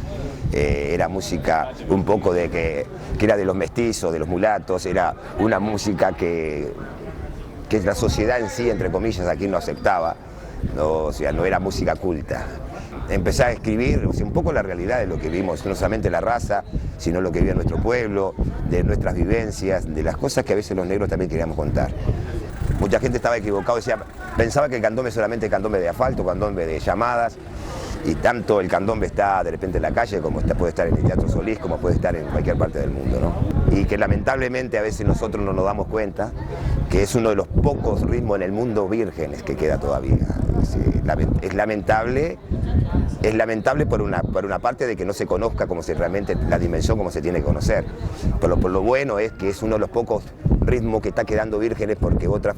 Era música un poco que era de los mestizos, de los mulatos, era una música que la sociedad en sí, entre comillas, aquí no aceptaba, o sea, no era música culta. Empecé a escribir, o sea, un poco la realidad de lo que vivimos, no solamente la raza, sino lo que vive nuestro pueblo, de nuestras vivencias, de las cosas que a veces los negros también queríamos contar. Mucha gente estaba equivocada, pensaba que el candombe solamente el candombe de asfalto, candombe de llamadas, y tanto el candombe está de repente en la calle, como puede estar en el Teatro Solís, como puede estar en cualquier parte del mundo, ¿no? Y que lamentablemente a veces nosotros no nos damos cuenta que es uno de los pocos ritmos en el mundo vírgenes que queda todavía. Es lamentable por una parte de que no se conozca realmente la dimensión como se tiene que conocer. Por lo bueno es que es uno de los pocos ritmos que está quedando vírgenes, porque otros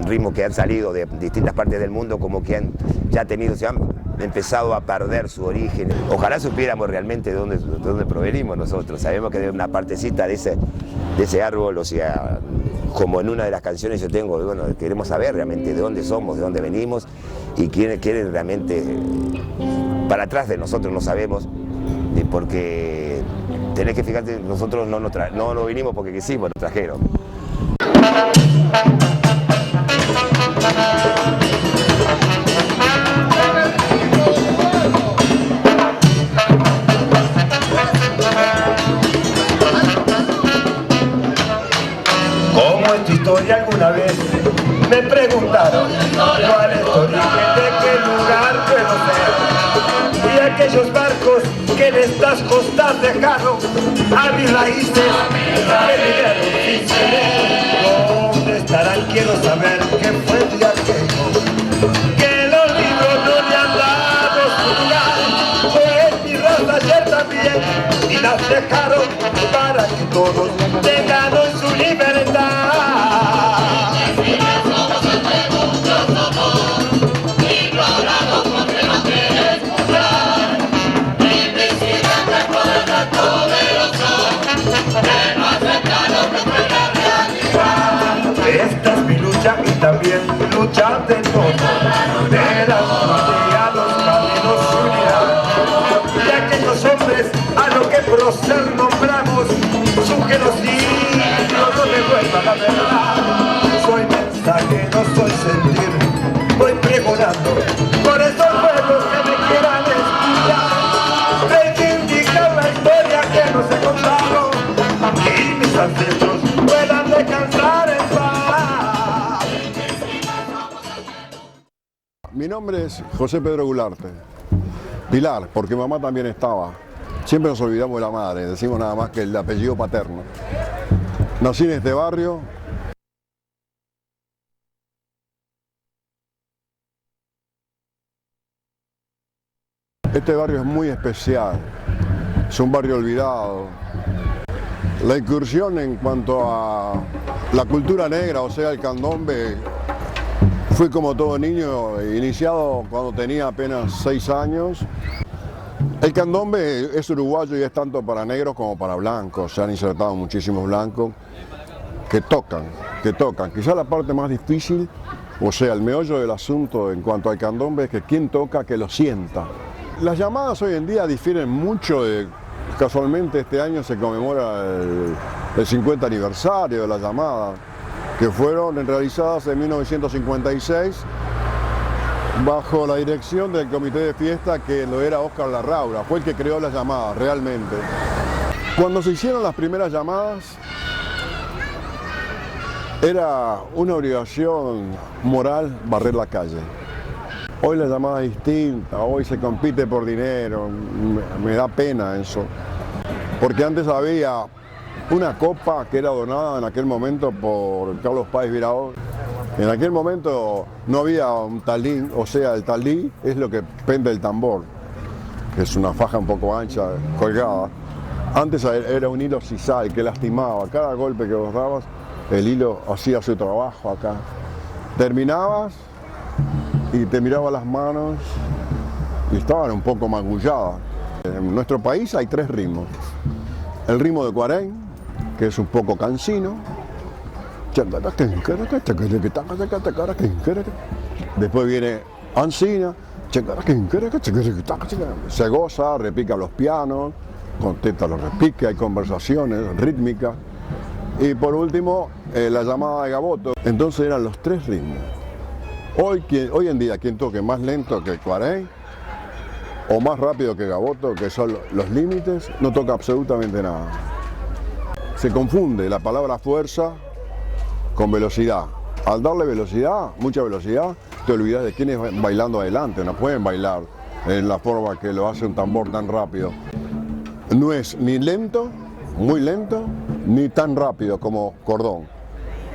ritmos que han salido de distintas partes del mundo como que se han empezado a perder su origen. Ojalá supiéramos realmente de dónde provenimos nosotros. Sabemos que de una partecita de ese árbol, o sea, como en una de las canciones yo tengo, bueno, queremos saber realmente de dónde somos, de dónde venimos y quiénes realmente para atrás de nosotros no sabemos, porque tenés que fijarte, nosotros no vinimos porque quisimos, nos trajeron. Como esta historia alguna vez me preguntaron cuál es tu origen, de qué lugar puedo ser, y aquellos barcos que en estas costas dejaron a mis raíces que vinieron sin querer. ¿Dónde estarán? Quiero saber qué fue de aquello que los libros no le han dado su lugar. Fue mi raza ayer también y las dejaron para que todos tengan hoy su libertad. Esta es mi lucha y también lucha de todos, de la familia, los caminos unirán, y aquellos hombres a lo que prócer nombramos, su genocidio no devuelva la verdad. Soy mensajero, soy sentir, voy pregonando por esos pueblos que me quieran escuchar, reivindicar la historia que nos he contado y mis ancestros puedan descansar en paz. Mi nombre es José Pedro Gularte. Pilar, porque mamá también estaba. Siempre nos olvidamos de la madre, decimos nada más que el apellido paterno. Nací en este barrio. Este barrio es muy especial, es un barrio olvidado. La incursión en cuanto a la cultura negra, o sea, el candombe, fui como todo niño, iniciado cuando tenía apenas 6 años. El candombe es uruguayo y es tanto para negros como para blancos. Se han insertado muchísimos blancos que tocan. Quizá la parte más difícil, o sea, el meollo del asunto en cuanto al candombe es que quien toca, que lo sienta. Las llamadas hoy en día difieren mucho casualmente este año se conmemora el 50 aniversario de la llamada, que fueron realizadas en 1956 bajo la dirección del comité de fiesta que lo era Óscar Larraura, fue el que creó las llamadas realmente. Cuando se hicieron las primeras llamadas era una obligación moral barrer la calle. Hoy la llamada es distinta, hoy se compite por dinero, me da pena eso. Porque antes había una copa que era donada en aquel momento por Carlos Páez Viraón En aquel momento no había un talín, o sea, el talí es lo que pende el tambor, que es una faja un poco ancha, colgada. Antes era un hilo sisal que lastimaba. Cada golpe que vos dabas, el hilo hacía su trabajo acá. Terminabas y te miraba las manos y estaban un poco magulladas. En nuestro país hay 3 ritmos. El ritmo de Cuarén, que es un poco cansino. Después viene Ancina. Se goza, repica los pianos, contesta los repiques, hay conversaciones rítmicas. Y por último, la llamada de Gaboto. Entonces eran los 3 ritmos. Hoy en día, quien toque más lento que Cuarén o más rápido que Gaboto, que son los límites, no toca absolutamente nada. Se confunde la palabra fuerza con velocidad. Al darle velocidad, mucha velocidad, te olvidas de quiénes bailando adelante. No pueden bailar en la forma que lo hace un tambor tan rápido. No es ni lento, muy lento, ni tan rápido como cordón.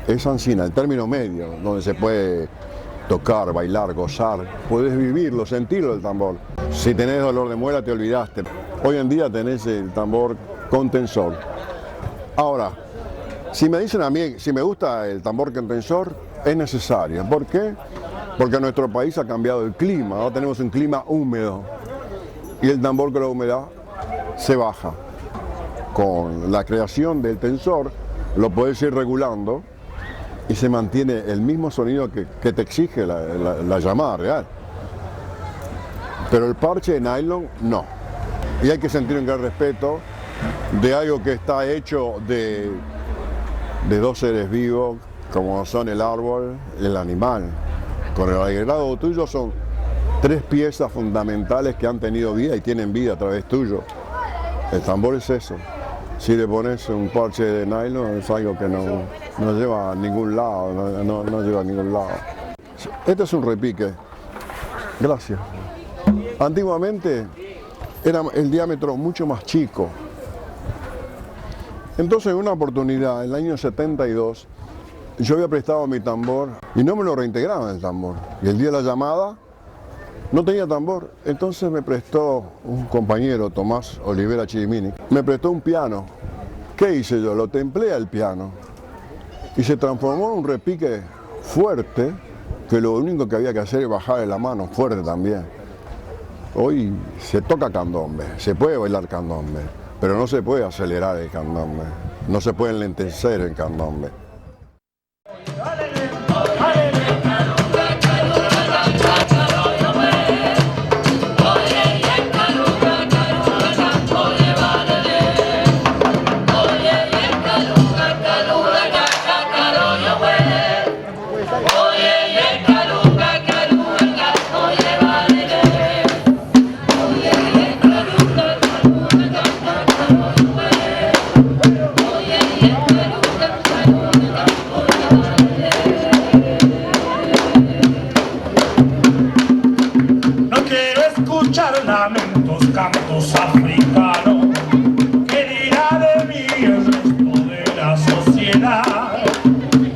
Es ancina, el término medio, donde se puede tocar, bailar, gozar. Puedes vivirlo, sentirlo el tambor. Si tenés dolor de muela te olvidaste. Hoy en día tenés el tambor con tensor. Ahora, si me dicen a mí si me gusta el tambor con tensor, es necesario. ¿Por qué? Porque en nuestro país ha cambiado el clima. Ahora tenemos un clima húmedo y el tambor con la humedad se baja. Con la creación del tensor lo puedes ir regulando y se mantiene el mismo sonido que te exige la llamada real. Pero el parche de nylon no. Y hay que sentir un gran respeto de algo que está hecho de 2 seres vivos, como son el árbol y el animal. Con el agrado tuyo son 3 piezas fundamentales que han tenido vida y tienen vida a través tuyo. El tambor es eso. Si le pones un parche de nylon es algo que no lleva a ningún lado, no lleva a ningún lado. Este es un repique. Gracias. Antiguamente era el diámetro mucho más chico. Entonces, en una oportunidad, en el año 72, yo había prestado mi tambor y no me lo reintegraban el tambor. Y el día de la llamada no tenía tambor. Entonces me prestó un compañero, Tomás Olivera Chirimini, me prestó un piano. ¿Qué hice yo? Lo templé al piano y se transformó en un repique fuerte, que lo único que había que hacer es bajarle la mano fuerte también. Hoy se toca candombe, se puede bailar candombe, pero no se puede acelerar el candombe, no se puede enlentecer el candombe. Lamentos, cantos africanos, ¿qué dirá de mí el resto de la sociedad?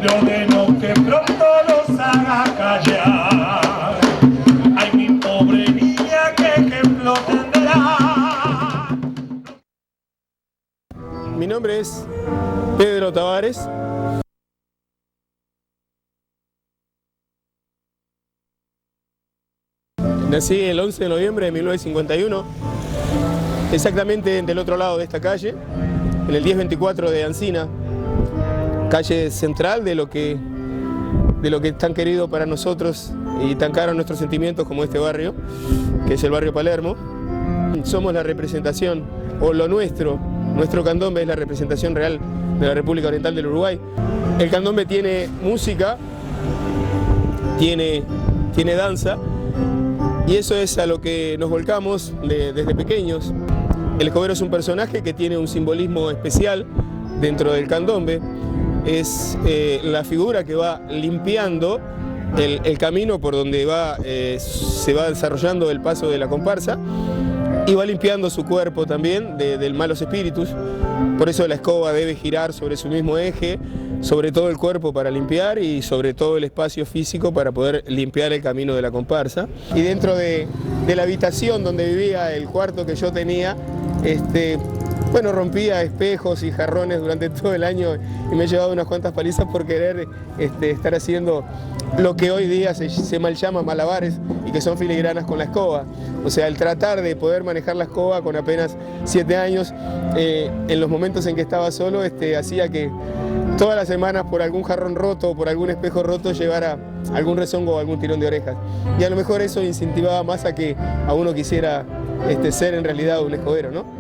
Le ordeno que pronto los haga callar. Ay, mi pobre niña, ¿qué ejemplo tendrá? Mi nombre es Pedro Tavares. Nací el 11 de noviembre de 1951, exactamente del otro lado de esta calle, en el 1024 de Ancina, calle central de lo que es tan querido para nosotros y tan caro a nuestros sentimientos como este barrio, que es el barrio Palermo. Somos la representación, o lo nuestro candombe es la representación real de la República Oriental del Uruguay. El candombe tiene música, tiene danza, y eso es a lo que nos volcamos desde pequeños. El escobero es un personaje que tiene un simbolismo especial dentro del candombe. Es la figura que va limpiando el camino por donde se va desarrollando el paso de la comparsa, y va limpiando su cuerpo también de malos espíritus. Por eso la escoba debe girar sobre su mismo eje sobre todo el cuerpo para limpiar y sobre todo el espacio físico para poder limpiar el camino de la comparsa. Y dentro de la habitación donde vivía, el cuarto que yo tenía, bueno, rompía espejos y jarrones durante todo el año y me he llevado unas cuantas palizas por querer estar haciendo lo que hoy día se mal llama malabares y que son filigranas con la escoba. O sea, el tratar de poder manejar la escoba con apenas 7 años, en los momentos en que estaba solo, hacía que todas las semanas por algún jarrón roto o por algún espejo roto llevara algún rezongo o algún tirón de orejas. Y a lo mejor eso incentivaba más a que a uno quisiera ser en realidad un escobero, ¿no?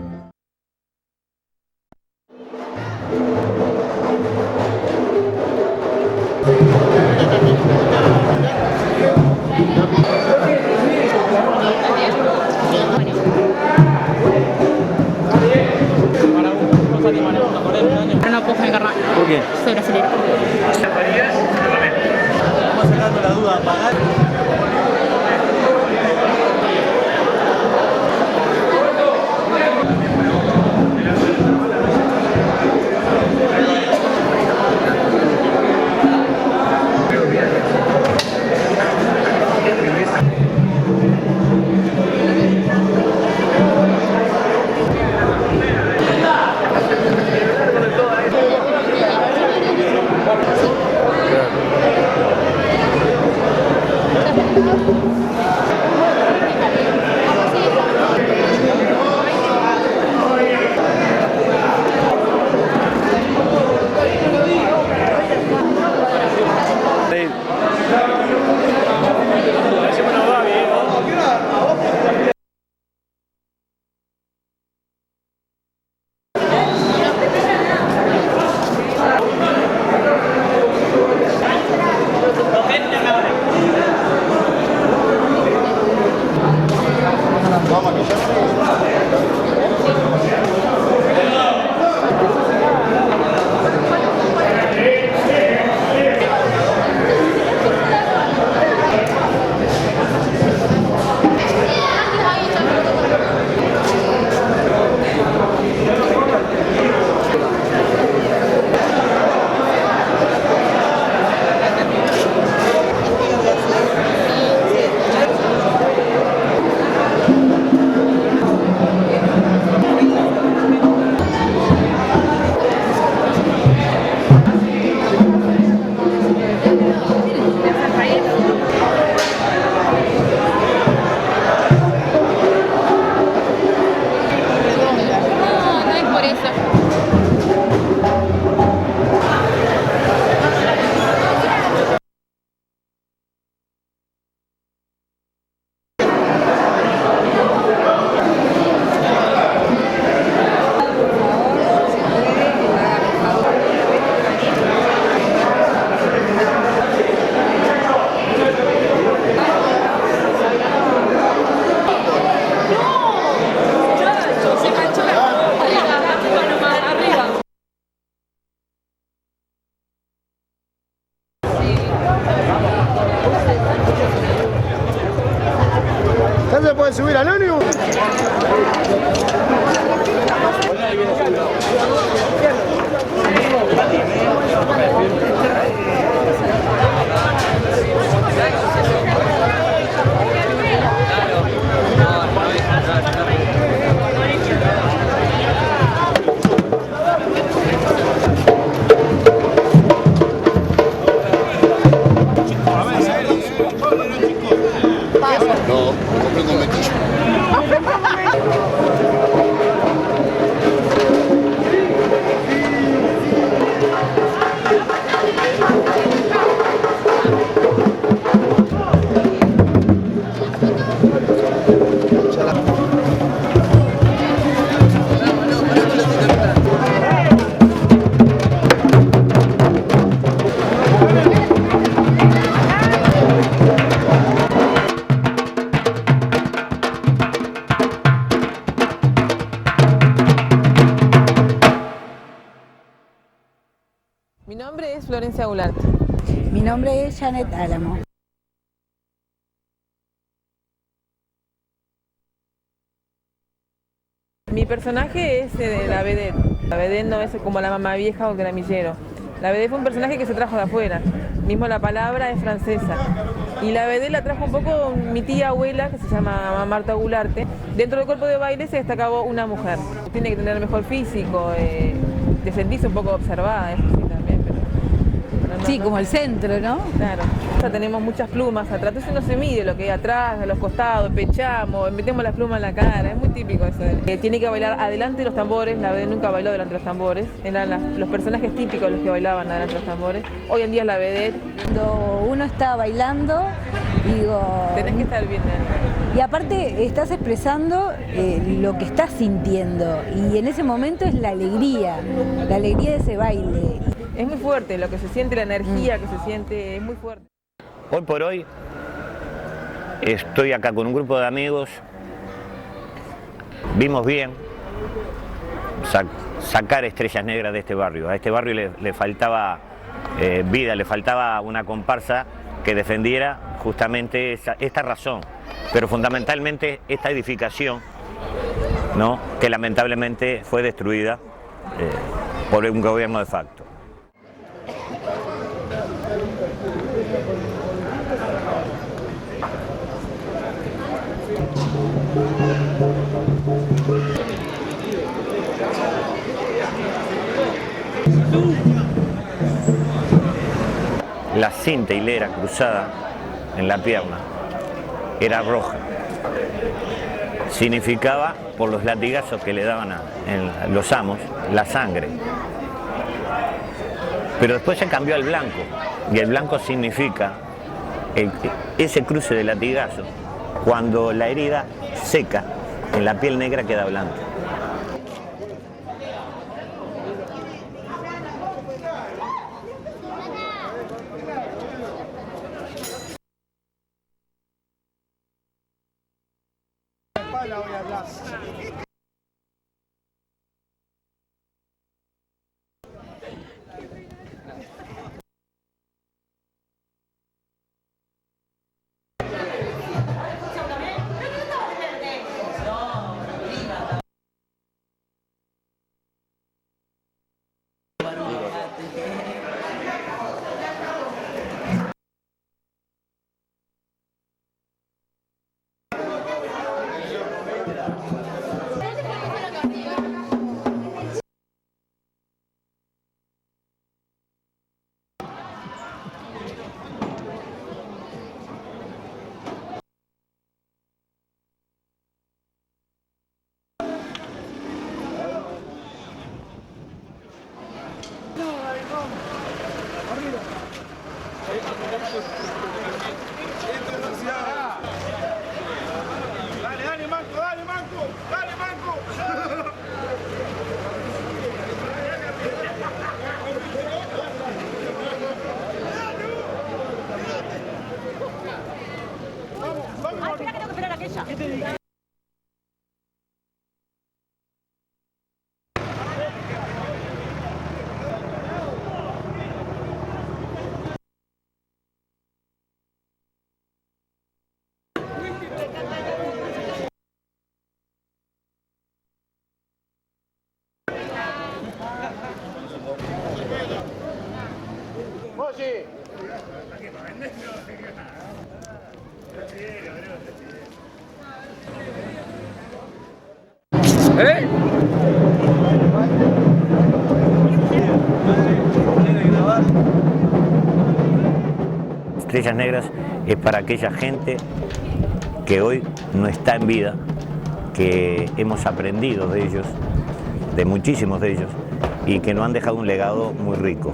No puedo encargar. ¿Por qué? Soy brasileña. Vamos sacando la duda, pagar. ¿Ya se puede subir al ómnibus? No, compré con metillo. Mi nombre es Florencia Goulart. Mi nombre es Janet Álamo. Mi personaje es la vedette. La vedette no es como la mamá vieja o el gramillero. La vedette fue un personaje que se trajo de afuera, mismo la palabra es francesa. Y la vedette la trajo un poco mi tía abuela, que se llama Marta Gularte. Dentro del cuerpo de baile se destacaba una mujer. Tiene que tener mejor físico, de sentirse un poco observada, eso sí también. Pero sí, como el centro, ¿no? Claro. Ya tenemos muchas plumas atrás, entonces uno se mide lo que hay atrás, a los costados, pechamos, metemos las plumas en la cara, es muy típico eso. Tiene que bailar adelante de los tambores, la vedette nunca bailó delante de los tambores, eran los personajes típicos los que bailaban adelante de los tambores. Hoy en día es la vedette. Cuando uno está bailando, digo... Tenés que estar bien. Y aparte estás expresando lo que estás sintiendo, y en ese momento es la alegría de ese baile. Es muy fuerte lo que se siente, la energía que se siente, es muy fuerte. Hoy por hoy estoy acá con un grupo de amigos, vimos bien sacar Estrellas Negras de este barrio. A este barrio le faltaba vida, le faltaba una comparsa que defendiera justamente esta razón, pero fundamentalmente esta edificación, ¿no?, que lamentablemente fue destruida por un gobierno de facto. La cinta hilera cruzada en la pierna era roja. Significaba, por los latigazos que le daban a los amos, la sangre. Pero después se cambió al blanco, y el blanco significa ese cruce de latigazos. Cuando la herida seca, en la piel negra queda blanca. Estrellas Negras es para aquella gente que hoy no está en vida, que hemos aprendido de ellos, de muchísimos de ellos, y que nos han dejado un legado muy rico.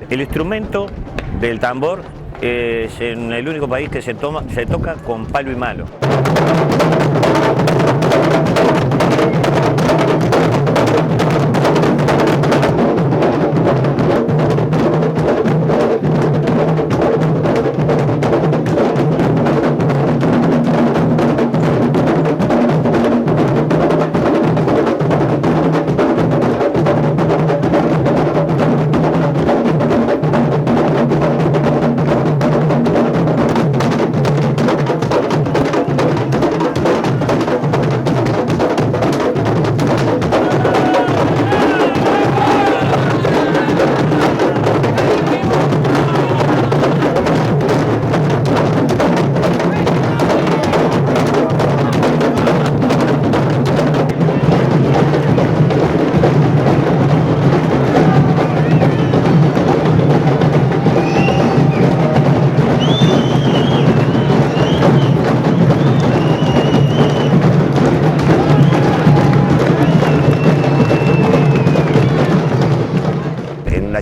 El instrumento del tambor es en el único país que se toca con palo y malo.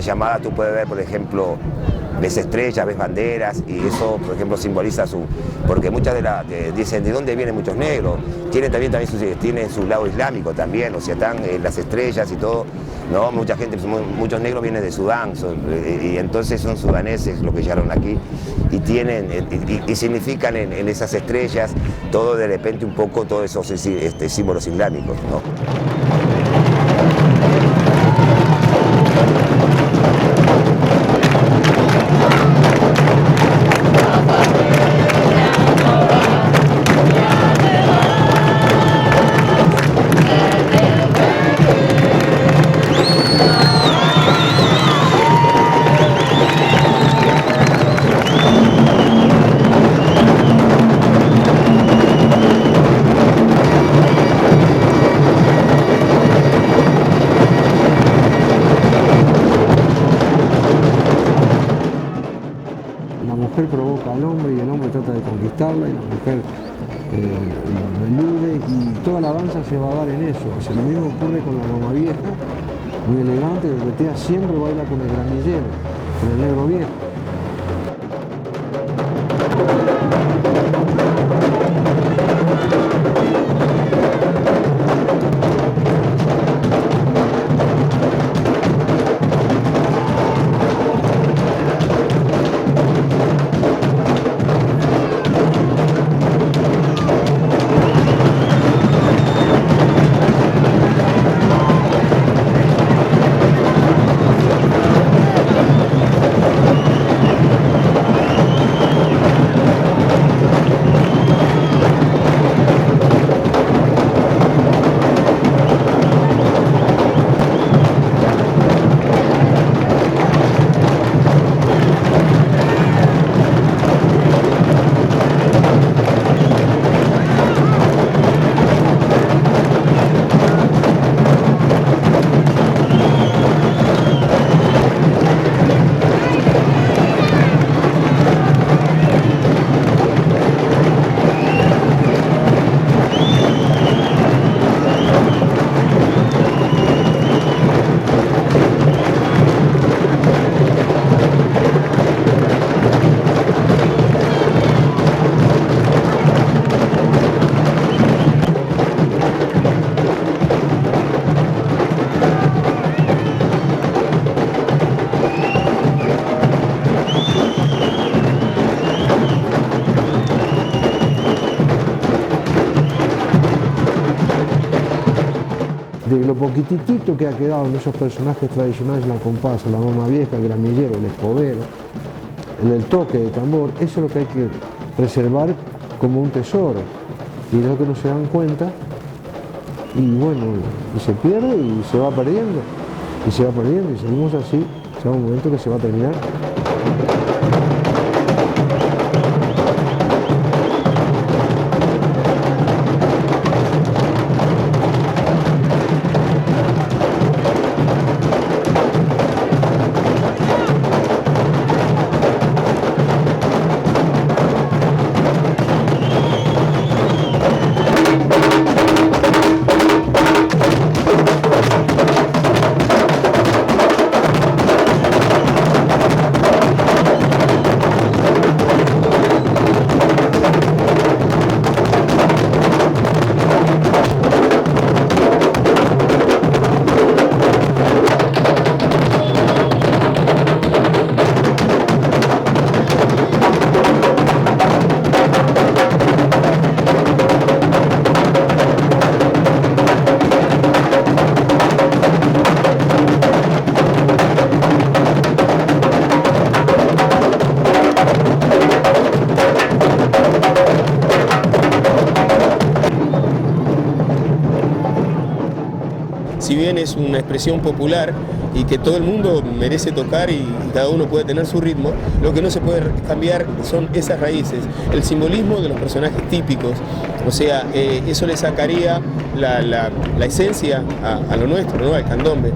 Llamada tú puedes ver, por ejemplo, ves estrellas, ves banderas, y eso, por ejemplo, simboliza porque muchas dicen de dónde vienen muchos negros, tienen tienen su lado islámico también, o sea, están las estrellas y todo, ¿no? Mucha gente, muchos negros vienen de Sudán, y entonces son sudaneses los que llegaron aquí, y tienen, y significan en esas estrellas todo de repente un poco todos esos símbolos islámicos, ¿no? La mujer provoca al hombre y el hombre trata de conquistarla y la mujer lo elude y toda la danza se va a dar en eso. O sea, lo mismo ocurre con la mamá vieja, muy elegante, el Retea siempre baila con el granillero, con el negro viejo. De lo poquitito que ha quedado en esos personajes tradicionales, la comparsa, la mamá vieja, el gramillero, el escobero, el toque de tambor, eso es lo que hay que preservar como un tesoro. Y es lo que no se dan cuenta, y bueno, y se pierde y se va perdiendo, y se va perdiendo, y seguimos así, llega un momento que se va a terminar. es una expresión popular y que todo el mundo merece tocar y cada uno puede tener su ritmo. Lo que no se puede cambiar son esas raíces, el simbolismo de los personajes típicos. O sea, eso le sacaría la esencia a lo nuestro, ¿no? Al candombe.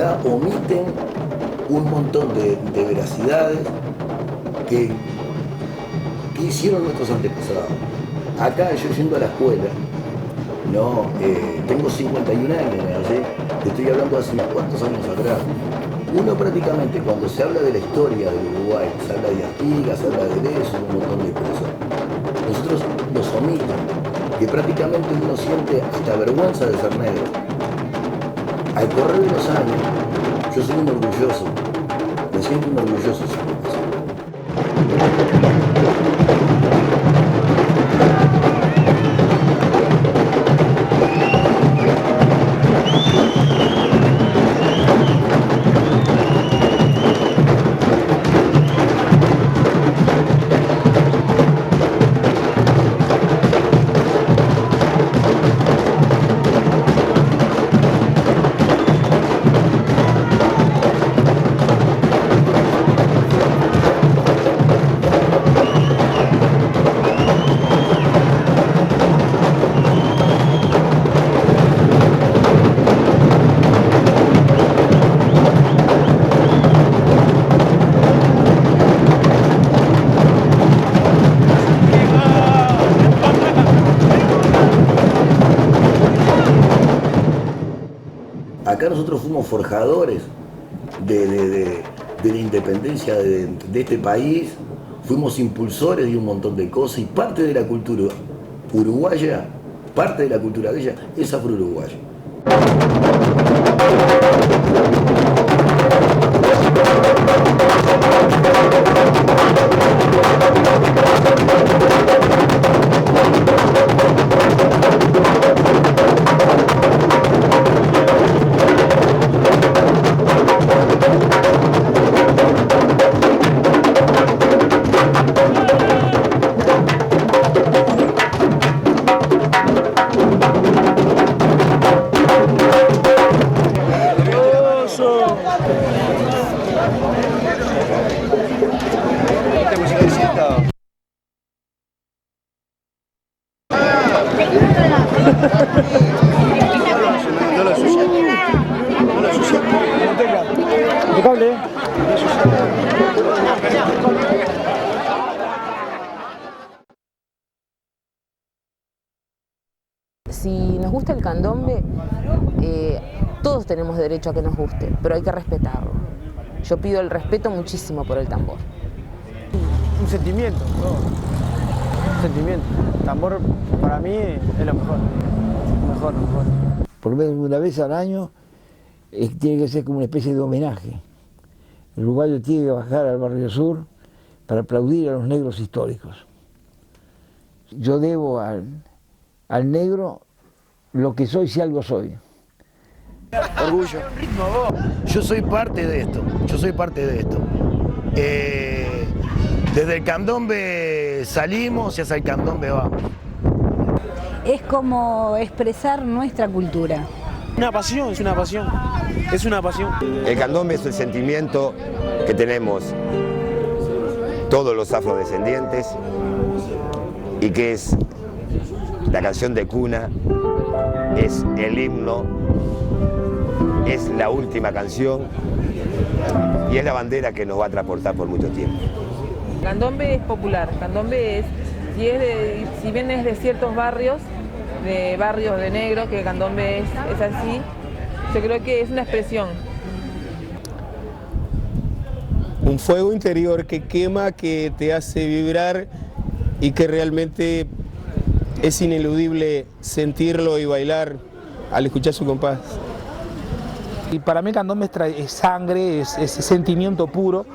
acá omiten un montón de veracidades que hicieron nuestros antepasados. Acá yo yendo a la escuela, no, tengo 51 años, ¿sí? Te estoy hablando hace unos cuantos años atrás. Uno prácticamente cuando se habla de la historia del Uruguay, se habla de Artigas, se habla de Leso, un montón de cosas. Nosotros nos omiten, que prácticamente uno siente hasta vergüenza de ser negro. Al correr de los años, yo soy un orgulloso, me siento un orgulloso. Acá nosotros fuimos forjadores de la independencia de este país, fuimos impulsores de un montón de cosas y parte de la cultura uruguaya, parte de la cultura de ella es afro-uruguaya. Si nos gusta el candombe, todos tenemos derecho a que nos guste, pero hay que respetarlo. Yo pido el respeto muchísimo por el tambor. Un sentimiento, ¿no? Un sentimiento. El tambor para mí es lo mejor. Mejor. Por lo menos una vez al año tiene que ser como una especie de homenaje. El uruguayo tiene que bajar al Barrio Sur para aplaudir a los negros históricos. Yo debo al negro lo que soy si algo soy. Orgullo. Yo soy parte de esto, desde el candombe salimos y hacia el candombe vamos. Es como expresar nuestra cultura. Una pasión, es una pasión. Es una pasión. El candombe es el sentimiento que tenemos todos los afrodescendientes y que es la canción de cuna, es el himno, es la última canción y es la bandera que nos va a transportar por mucho tiempo. Candombe es popular, candombe es, si bien es de ciertos barrios de negro, que el candombe es así, yo creo que es una expresión. Un fuego interior que quema, que te hace vibrar y que realmente es ineludible sentirlo y bailar al escuchar su compás. Y para mí el candombe es sangre, es sentimiento puro.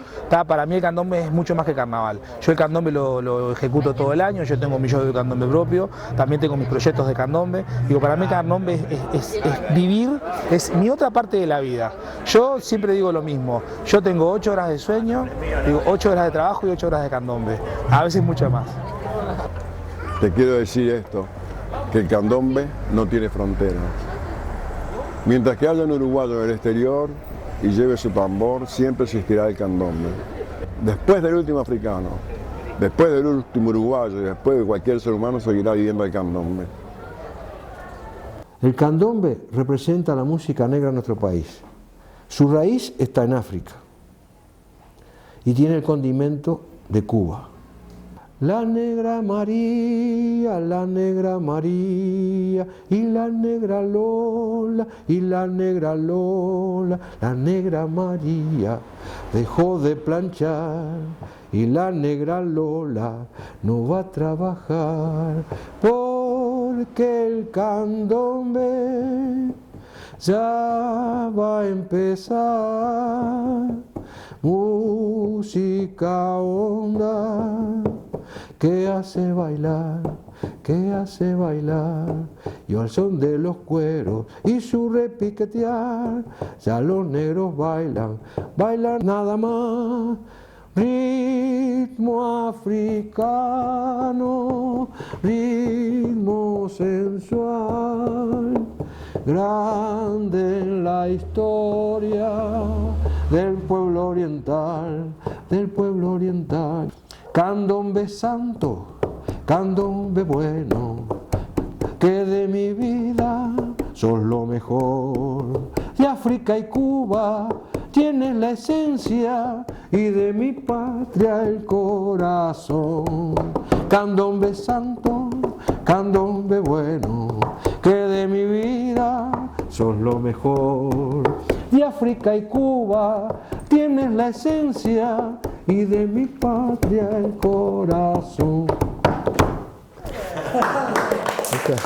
Para mí el candombe es mucho más que carnaval. Yo el candombe lo ejecuto todo el año, yo tengo mi show de candombe propio, también tengo mis proyectos de candombe. Digo, para mí el candombe es vivir, es mi otra parte de la vida. Yo siempre digo lo mismo, yo tengo 8 horas de sueño, digo 8 horas de trabajo y 8 horas de candombe, a veces mucho más. Te quiero decir esto, que el candombe no tiene fronteras. Mientras que haya un uruguayo en el exterior y lleve su tambor, siempre existirá el candombe. Después del último africano, después del último uruguayo y después de cualquier ser humano seguirá viviendo el candombe. El candombe representa la música negra en nuestro país. Su raíz está en África y tiene el condimento de Cuba. La negra María, y la negra Lola, y la negra Lola, la negra María dejó de planchar y la negra Lola no va a trabajar porque el candombe ya va a empezar. Música honda que hace bailar, y al son de los cueros y su repiquetear, ya los negros bailan nada más. Ritmo africano, ritmo sensual, grande en la historia del pueblo oriental, Candombe santo, candombe bueno, que de mi vida sos lo mejor. De África y Cuba tienes la esencia y de mi patria el corazón. Candombe santo, candombe bueno, que de mi vida sos lo mejor. De África y Cuba tienes la esencia y de mi patria el corazón. Okay.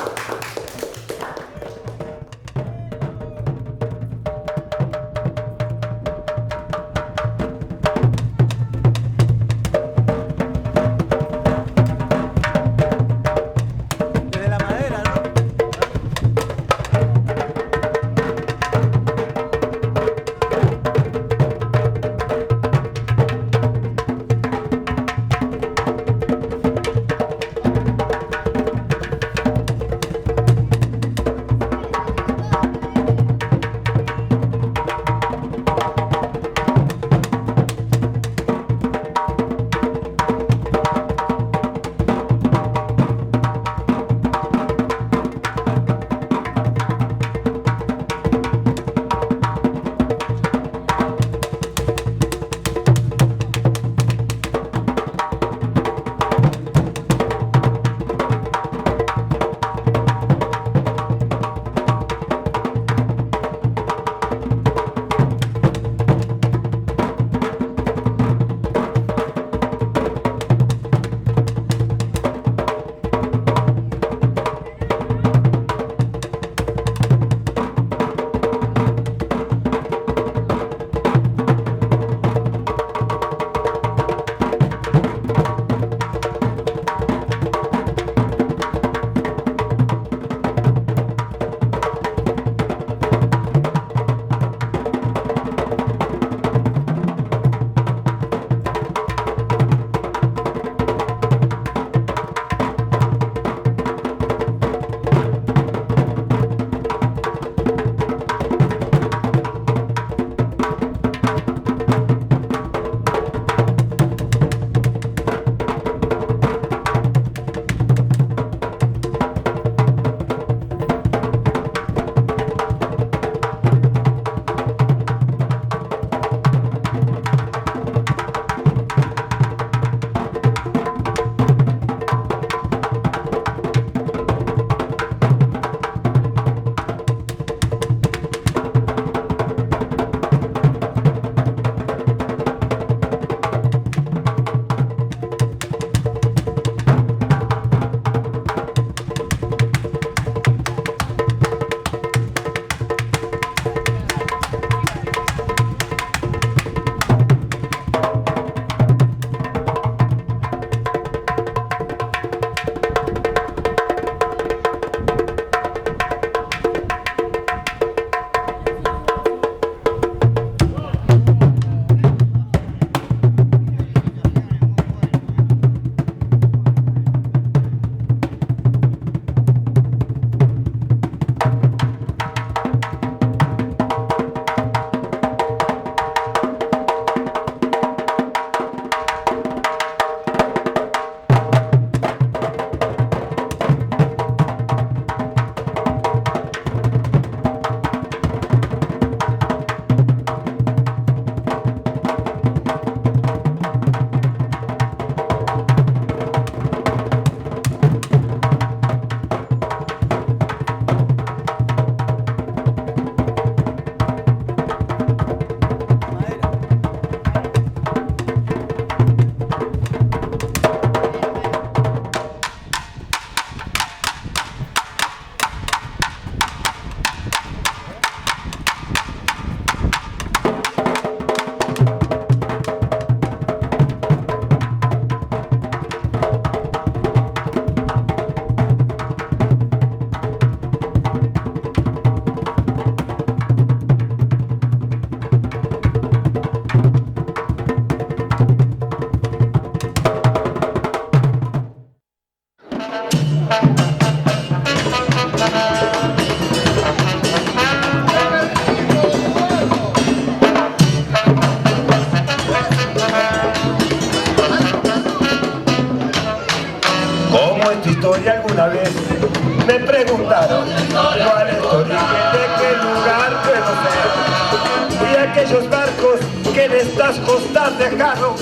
aquellos barcos que en estas costas dejaron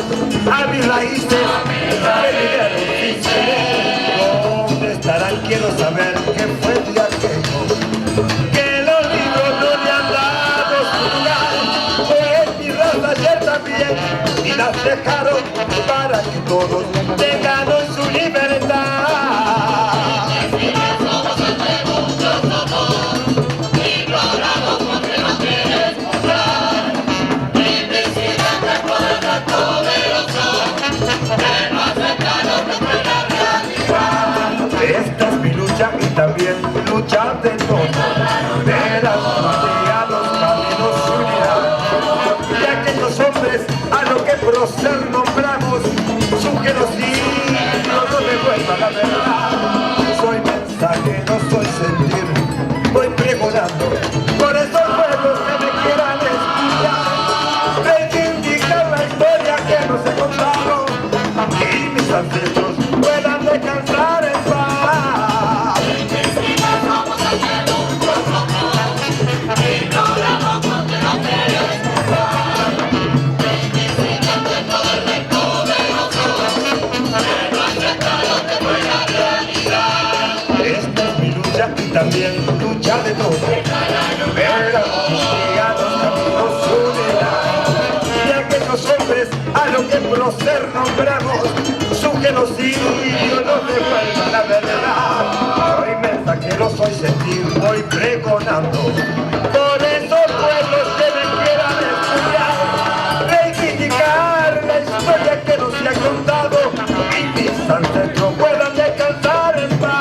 a mis raíces me vivieron sin querer. ¿Dónde estarán? Quiero saber qué fue de aquello, que los libros no le han dado su lugar, pues mi raza ayer también y las dejaron para que todos tengan su libertad. Esta es mi lucha y también lucha de todos. Verás un día los caminos se unirán, y aquellos hombres a lo que prócer nombramos, su genocidio no devuelva la verdad. Soy mensajero, soy sentir, voy pregonando por esos pueblos que me quieran escuchar, reivindicar la historia que nos he contado y mis ancestros puedan descansar en paz. Esta es mi lucha y también lucha de todos. Ver a los caminos unirán, y aquellos hombres a lo que prócer nombramos, su genocidio no devuelva la verdad. Soy mensajero, soy sentir, voy pregonando por esos pueblos que me quieran estudiar, reivindicar la historia que nos se ha contado y mis ancestros puedan descansar en paz.